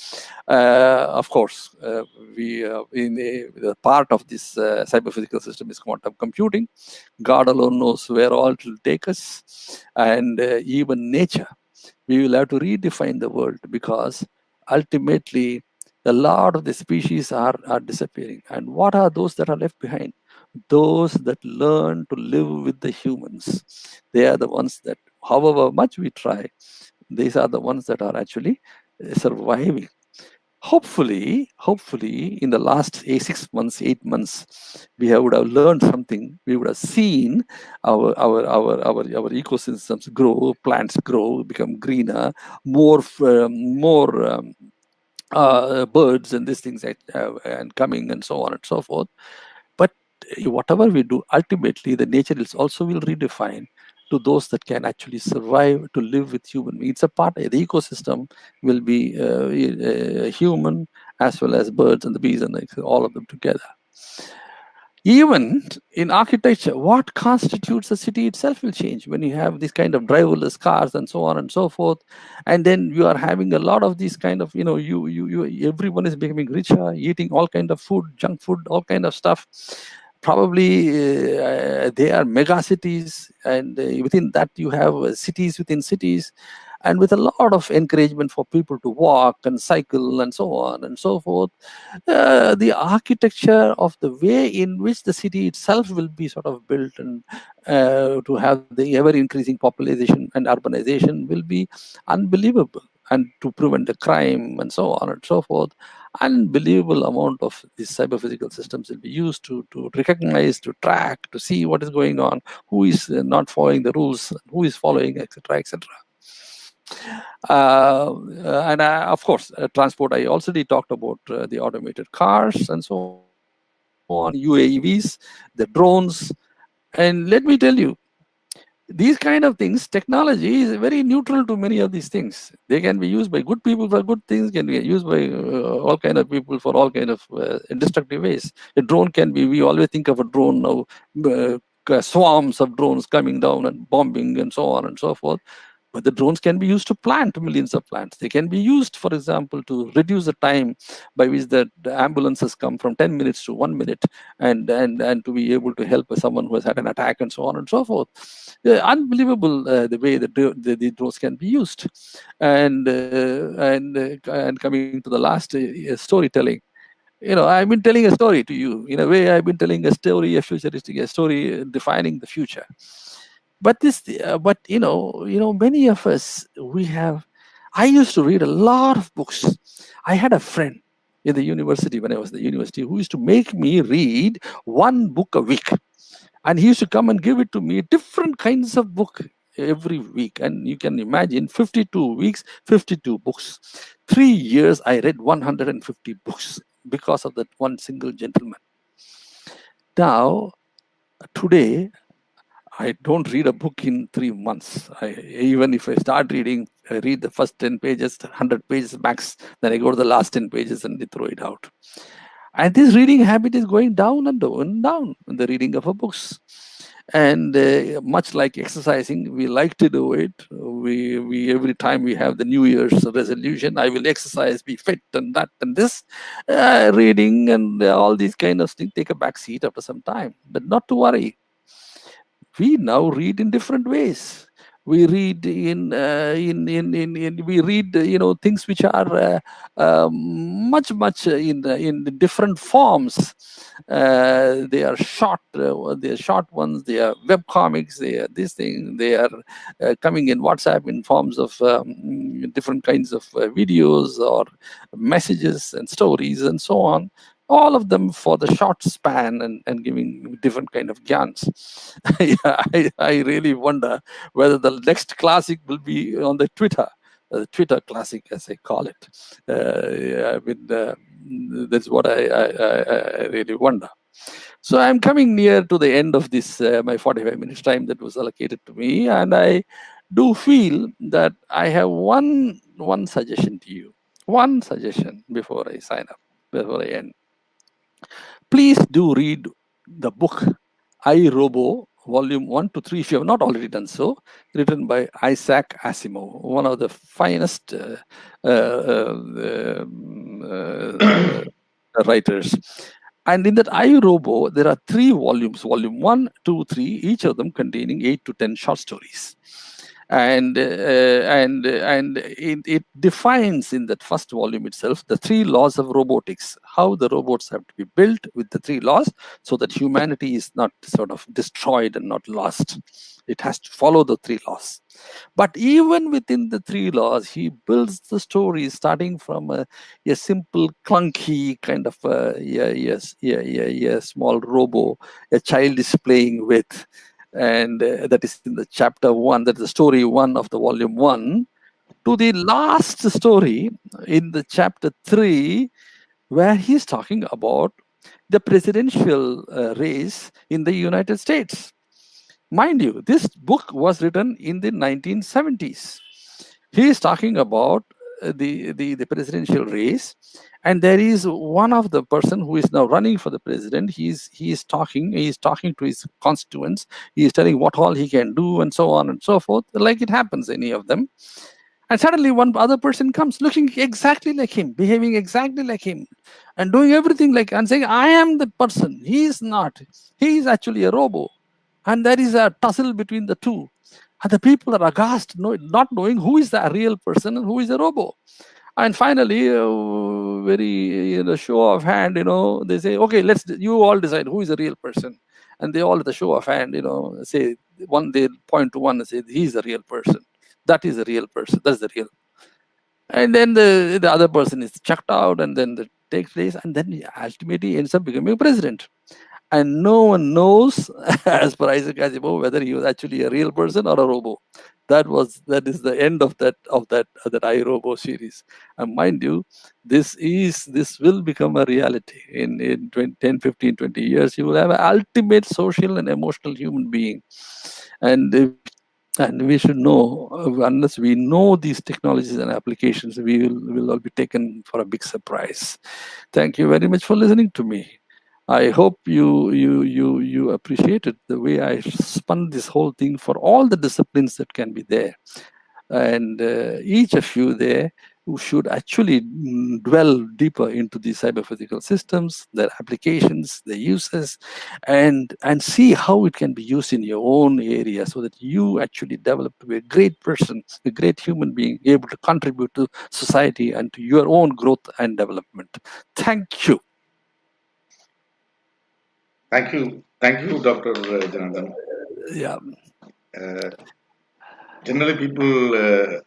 Of course, we in the part of this cyber physical system is quantum computing. God alone knows where all it will take us, and even nature. We will have to redefine the world, because ultimately a lot of the species are disappearing. And what are those that are left behind? Those that learn to live with the humans. They are the ones that, however much we try, these are the ones that are actually surviving. Hopefully, in the last 6 months, 8 months, we would have learned something. We would have seen our ecosystems grow, plants grow, become greener, more birds and these things and coming, and so on and so forth. But whatever we do, ultimately the nature is also will redefine to those that can actually survive to live with human beings. It's a part of the ecosystem will be human as well as birds and the bees and all of them together. Even in architecture, what constitutes a city itself will change when you have this kind of driverless cars and so on and so forth. And then you are having a lot of these kind of, everyone is becoming richer, eating all kind of food, junk food, all kind of stuff. Probably they are mega cities, and within that you have cities within cities. and with a lot of encouragement for people to walk and cycle and so on and so forth. The architecture of the way in which the city itself will be sort of built, and to have the ever increasing population and urbanization will be unbelievable, and to prevent the crime and so on and so forth. Unbelievable amount of these cyber physical systems will be used to recognize, to track, to see what is going on, who is not following the rules, who is following, etc., etc. And of course, transport. I already talked about the automated cars and so on, UAVs, the drones, and let me tell you, these kind of things, technology is very neutral to many of these things. They can be used by good people for good things, can be used by all kind of people for all kind of destructive ways. A drone can be, we always think of a drone now, swarms of drones coming down and bombing and so on and so forth. But the drones can be used to plant millions of plants. They can be used, for example, to reduce the time by which the ambulances come from 10 minutes to 1 minute, and to be able to help someone who has had an attack and so on and so forth. Unbelievable the way the drones can be used. And coming to the last storytelling. I've been telling a story to you. In a way, I've been telling a story, a futuristic, a story defining the future. But many of us, I used to read a lot of books. I had a friend in the university, when I was at the university, who used to make me read one book a week. And he used to come and give it to me, different kinds of book every week. And you can imagine, 52 weeks, 52 books. 3 years, I read 150 books because of that one single gentleman. Now, today, I don't read a book in 3 months. Even if I start reading, I read the first 10 pages, 100 pages max, then I go to the last 10 pages and they throw it out. And this reading habit is going down and down and down in the reading of our books. And much like exercising, we like to do it. We every time we have the New Year's resolution, I will exercise, be fit, and that and this. Reading and all these kind of things take a back seat after some time. But not to worry. We now read in different ways. We read we read things which are much in different forms. They are short. They are short ones. They are web comics. They are this thing. They are coming in WhatsApp in forms of different kinds of videos or messages and stories and so on. All of them for the short span and giving different kind of gyans. I really wonder whether the next classic will be on the Twitter classic, as I call it. That's what I really wonder. So I'm coming near to the end of this, my 45 minutes time that was allocated to me. And I do feel that I have one suggestion to you. One suggestion before I sign up, before I end. Please do read the book I, Robo, Volume 1 to 3, if you have not already done so, written by Isaac Asimov, one of the finest writers. And in that I, Robo, there are 3 volumes, Volume 1, 2, 3, each of them containing 8 to 10 short stories. And it defines in that first volume itself the 3 laws of robotics, how the robots have to be built with the 3 laws so that humanity is not sort of destroyed and not lost. It has to follow the 3 laws. But even within the 3 laws, he builds the story starting from a simple, clunky kind of small robo a child is playing with. And that is in the chapter 1, that is the story 1 of the volume 1, to the last story in the chapter 3, where he's talking about the presidential race in the United States. Mind you, this book was written in the 1970s. He is talking about the presidential race, and there is one of the person who is now running for the president. He is talking to his constituents. He is telling what all he can do and so on and so forth, like it happens any of them. And suddenly one other person comes looking exactly like him, behaving exactly like him, and doing everything like, and saying, I am the person. He is not. He is actually a robo. And there is a tussle between the two. And the people are aghast, not knowing who is the real person and who is a robot. And finally, very show of hand, they say, okay, you all decide who is a real person. And they all, at the show of hand, say one. They point to one and say, he's a real person. That is a real person. That's the real. And then the other person is chucked out, and then it takes place, and then he ultimately ends up becoming president. And no one knows, as per Isaac Asimov, whether he was actually a real person or a robo. That is the end of that iRobo series. And mind you, this will become a reality in 10, 15, 20 years. You will have an ultimate social and emotional human being, and we should know, unless we know these technologies and applications, we will all be taken for a big surprise. Thank you very much for listening to me. I hope you appreciated the way I spun this whole thing for all the disciplines that can be there. And each of you there who should actually dwell deeper into these cyber physical systems, their applications, their uses, and see how it can be used in your own area, so that you actually develop to be a great person, a great human being, able to contribute to society and to your own growth and development. Thank you. Thank you, Dr. Janardhan. Yeah. Generally, people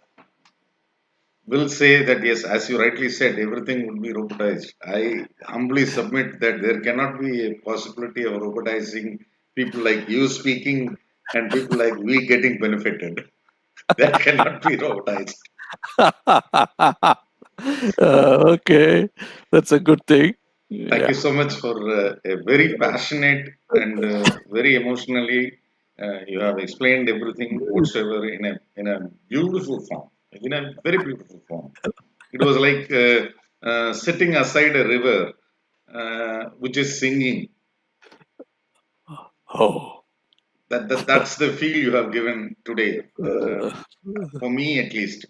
will say that, yes, as you rightly said, everything would be robotized. I humbly submit that there cannot be a possibility of robotizing people like you speaking and people like we getting benefited. That cannot be robotized. Okay, that's a good thing. Thank you so much for a very passionate and very emotionally. You have explained everything whatsoever in a beautiful form, in a very beautiful form. It was like sitting aside a river which is singing. Oh, That's the feel you have given today, for me at least.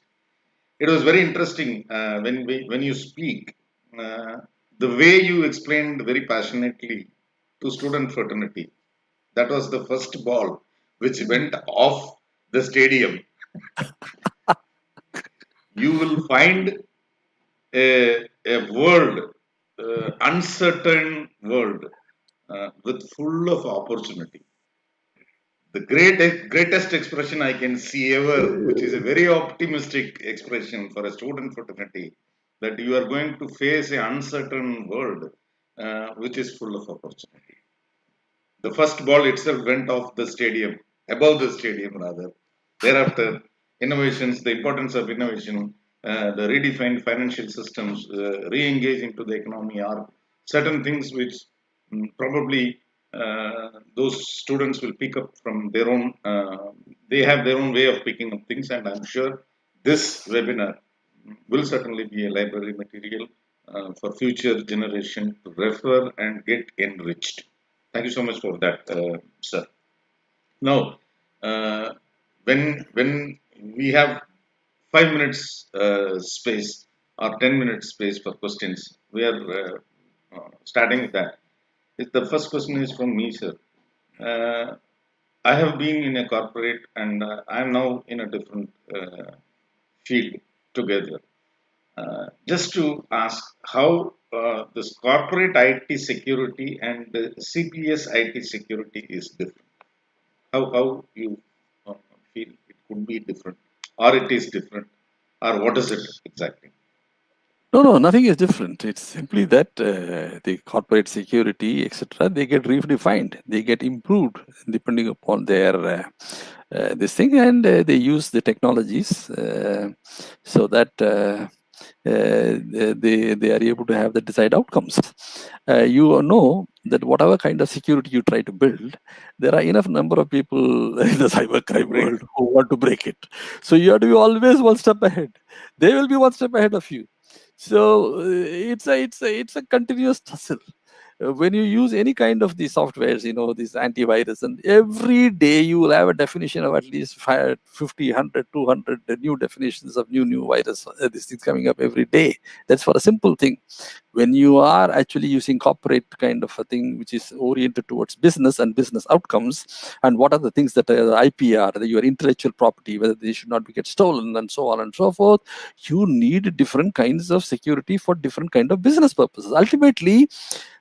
It was very interesting when you speak. Uh, the way you explained very passionately to student fraternity. That was the first ball which went off the stadium. You will find a world, uncertain world, with full of opportunity. The greatest expression I can see ever, which is a very optimistic expression for a student fraternity, that you are going to face an uncertain world, which is full of opportunity. The first ball itself went off the stadium, above the stadium rather. Thereafter, innovations, the importance of innovation, the redefined financial systems, re-engaging to the economy are certain things which probably those students will pick up from their own, they have their own way of picking up things, and I'm sure this webinar will certainly be a library material for future generation to refer and get enriched. Thank you so much for that, sir. Now, uh, when we have 5 minutes space or 10 minutes space for questions, we are starting with that. The first question is from me, sir. Uh, I have been in a corporate and I am now in a different field together. Just to ask how this corporate IT security and the CPS IT security is different. How you feel it could be different, or it is different, or what is it exactly? No, nothing is different. It's simply that the corporate security, etc., they get redefined, they get improved depending upon their this thing, and they use the technologies so that they are able to have the desired outcomes. You know that whatever kind of security you try to build, there are enough number of people in the cybercrime world who want to break it. So you have to be always one step ahead. They will be one step ahead of you. So it's a continuous tussle. when you use any kind of these softwares, these antivirus, and every day you will have a definition of at least 50, 100, 200 new definitions of new virus. These things coming up every day. That's for a simple thing. When you are actually using corporate kind of a thing, which is oriented towards business and business outcomes, and what are the things that are IPR, your intellectual property, whether they should not be get stolen, and so on and so forth, you need different kinds of security for different kind of business purposes. Ultimately,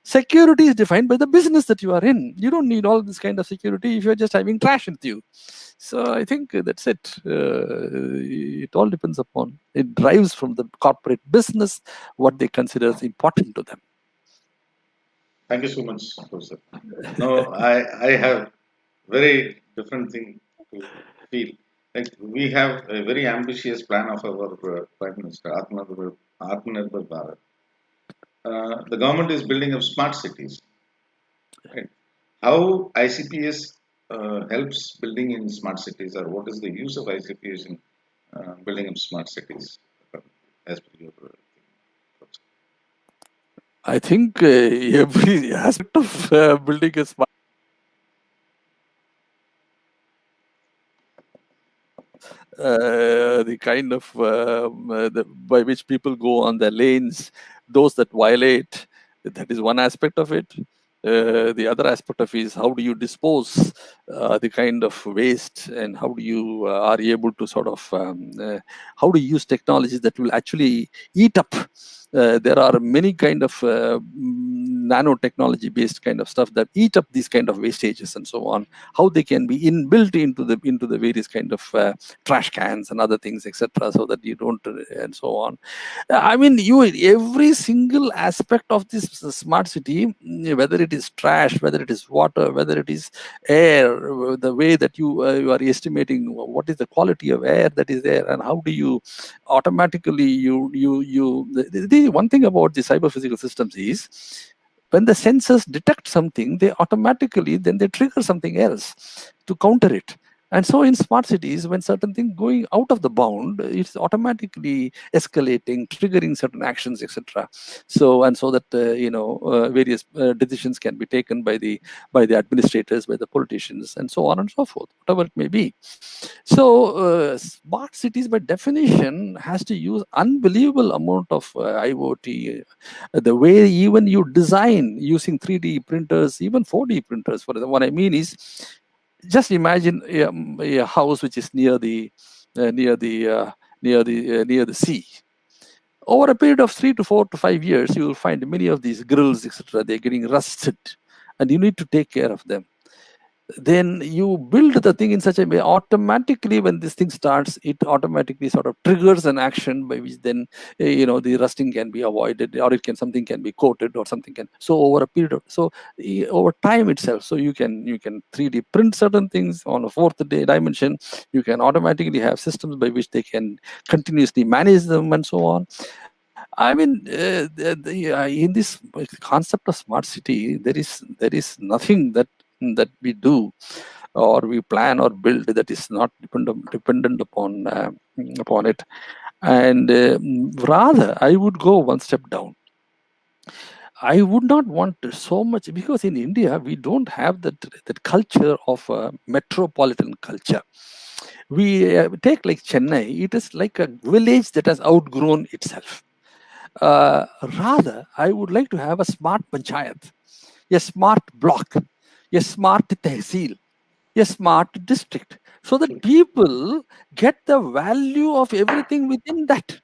security is defined by the business that you are in. You don't need all this kind of security if you're just having trash with you. So I think that's it. It all depends upon, it drives from the corporate business what they consider as important to them. Thank you so much, Professor. No, I have very different thing to feel. Like we have a very ambitious plan of our Prime Minister, Atmanirbhar Bharat. The government is building up smart cities. Right? How ICPS helps building in smart cities, or what is the use of ICPS in building up smart cities, as per your I think every aspect of building a smart the kind of by which people go on their lanes, those that violate, that is one aspect of it. The other aspect of it is how do you dispose the kind of waste, and how do you are able to sort of how do you use technologies that will actually eat up. There are many kind of nanotechnology based kind of stuff that eat up these kind of wastages and so on. How they can be inbuilt into the various kind of trash cans and other things, etc., so that you don't and so on. I mean, every single aspect of this smart city, whether it is trash, whether it is water, whether it is air, the way that you are estimating what is the quality of air that is there, and how do you automatically the one thing about the cyber physical systems is, when the sensors detect something, they automatically then they trigger something else to counter it. And so in smart cities, when certain thing going out of the bound, it's automatically escalating, triggering certain actions, etc. So that various decisions can be taken by the administrators, by the politicians, and so on and so forth, whatever it may be. So smart cities by definition has to use unbelievable amount of IoT. The way even you design using 3D printers, even 4D printers. For what I mean is, just imagine a house which is near the sea. Over a period of 3 to 4 to 5 years, you will find many of these grills, etc. They're getting rusted, and you need to take care of them. Then you build the thing in such a way, automatically when this thing starts, it automatically sort of triggers an action by which then the rusting can be avoided, or something can be coated, or something can. So over a period of over time itself, so you can 3D print certain things on a fourth dimension. You can automatically have systems by which they can continuously manage them and so on. I mean, in this concept of smart city, there is nothing that we do or we plan or build that is not dependent upon it. And rather, I would go one step down. I would not want so much, because in India we don't have that culture of metropolitan culture. We take like Chennai; it is like a village that has outgrown itself. Rather, I would like to have a smart panchayat, a smart block, a smart tehsil, a smart district, so that people get the value of everything within that.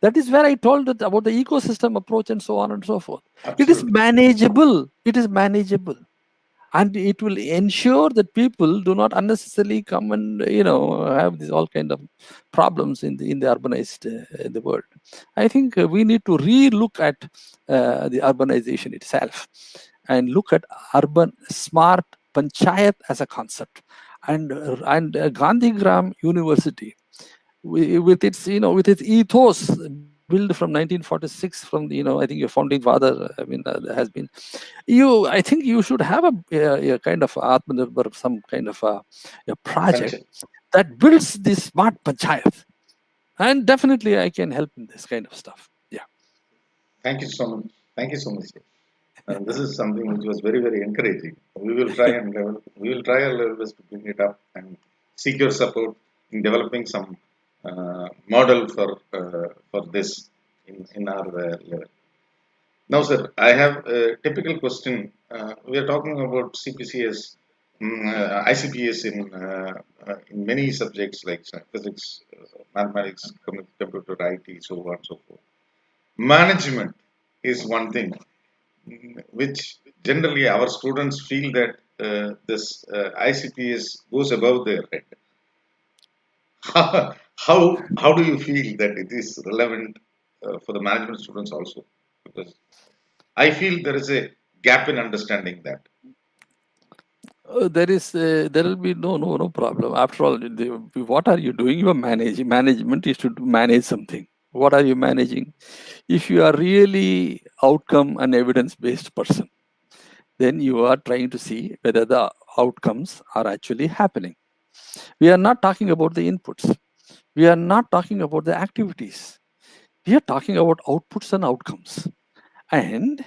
That is where I told about the ecosystem approach and so on and so forth. Absolutely. It is manageable. It is manageable. And it will ensure that people do not unnecessarily come and have these all kind of problems in the urbanized the world. I think we need to re-look at the urbanization itself, and look at urban smart panchayat as a concept, and Gandhigram University with its ethos built from 1946 from I think your founding father has been. I think you should have a kind of Atmanirbhar, some kind of a project that builds this smart panchayat, and definitely I can help in this kind of stuff. Yeah. Thank you so much. Thank you so much, sir. And this is something which was very, very encouraging. We will try our level best to bring it up and seek your support in developing some model for this in our level. Now, sir, I have a typical question. We are talking about CPCS, ICPS in many subjects like physics, mathematics, computer, IT, so on and so forth. Management is one thing which generally our students feel that this ICPS goes above their head. How do you feel that it is relevant for the management students also? Because I feel there is a gap in understanding that. There will be no problem. After all, what are you doing? You are managing. Management is to manage something. What are you managing? If you are really outcome and evidence based person, then you are trying to see whether the outcomes are actually happening. We are not talking about the inputs. We are not talking about the activities. We are talking about outputs and outcomes. And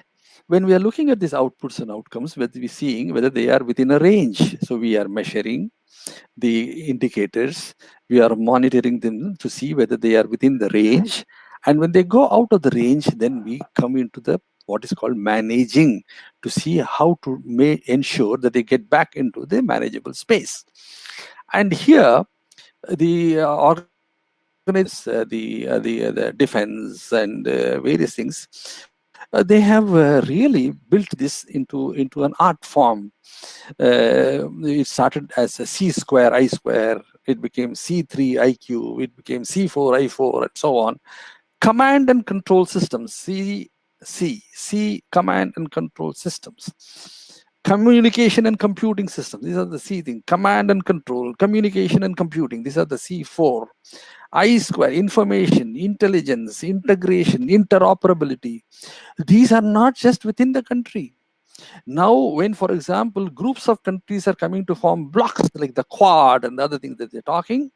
when we are looking at these outputs and outcomes, whether we're seeing whether they are within a range. So we are measuring the indicators, we are monitoring them to see whether they are within the range. And when they go out of the range, then we come into the what is called managing to see how to ensure that they get back into the manageable space. And here, the organizations, the defense and various things, they have really built this into an art form. It started as a C square, I square. It became C3 IQ. It became C4 I4, and so on. Command and control systems. C command and control systems. Communication and computing systems. These are the C things. Command and control, communication and computing. These are the C4. I square, information, intelligence, integration, interoperability. These are not just within the country. Now, when, for example, groups of countries are coming to form blocks like the Quad and the other things that they're talking,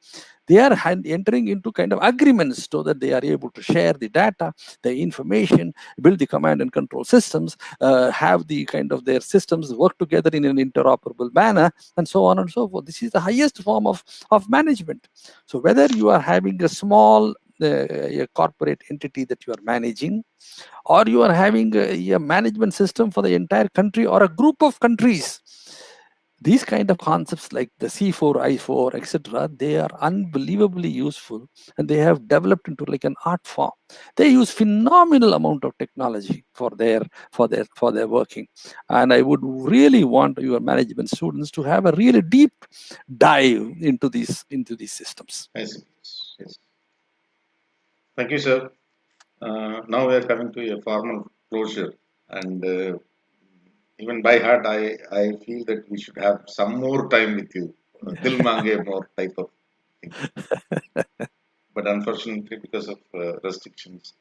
they are entering into kind of agreements so that they are able to share the data, the information, build the command and control systems, have the kind of their systems work together in an interoperable manner, and so on and so forth. This is the highest form of management. So whether you are having a small a corporate entity that you are managing, or you are having a management system for the entire country or a group of countries, these kind of concepts like the C4, I4, etc., they are unbelievably useful, and they have developed into like an art form. They use phenomenal amount of technology for their working, and I would really want your management students to have a really deep dive into these systems. Yes, yes. Thank you, sir. Now we are coming to a formal closure, and even by heart, I feel that we should have some more time with you, till mange more type of thing. But unfortunately, because of restrictions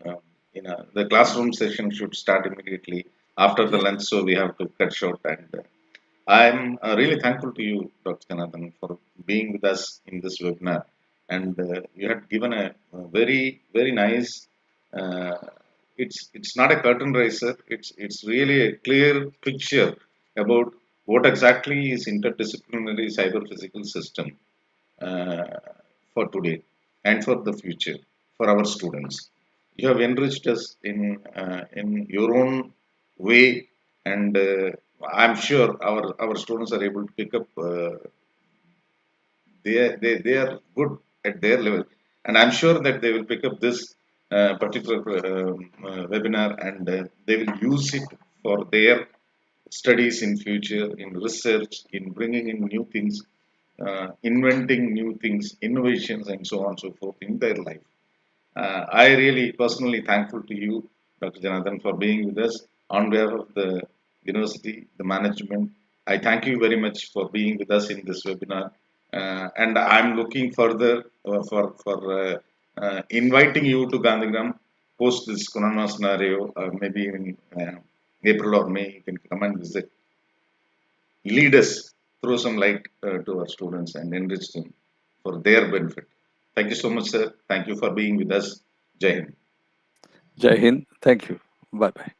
the classroom session should start immediately after the lunch, so we have to cut short. And I'm really thankful to you, Dr. Janardhan, for being with us in this webinar. And you had given a very, very nice. Uh, it's not a curtain raiser. It's really a clear picture about what exactly is interdisciplinary cyber physical system uh, for today and for the future for our students. You have enriched us in your own way, and I'm sure our students are able to pick up. They are good at their level, and I'm sure that they will pick up this particular webinar, and they will use it for their studies in future, in research, in bringing in new things, inventing new things, innovations, and so on and so forth in their life. I really personally thankful to you, Dr. Janardhan, for being with us on behalf of the university, the management. I thank you very much for being with us in this webinar, and I'm looking further for inviting you to Gandhigram post this Corona scenario, maybe in April or May. You can come and visit, lead us, throw some light to our students, and enrich them for their benefit. Thank you so much, sir. Thank you for being with us. Jai Hind. Jai Hind. Thank you. Bye bye.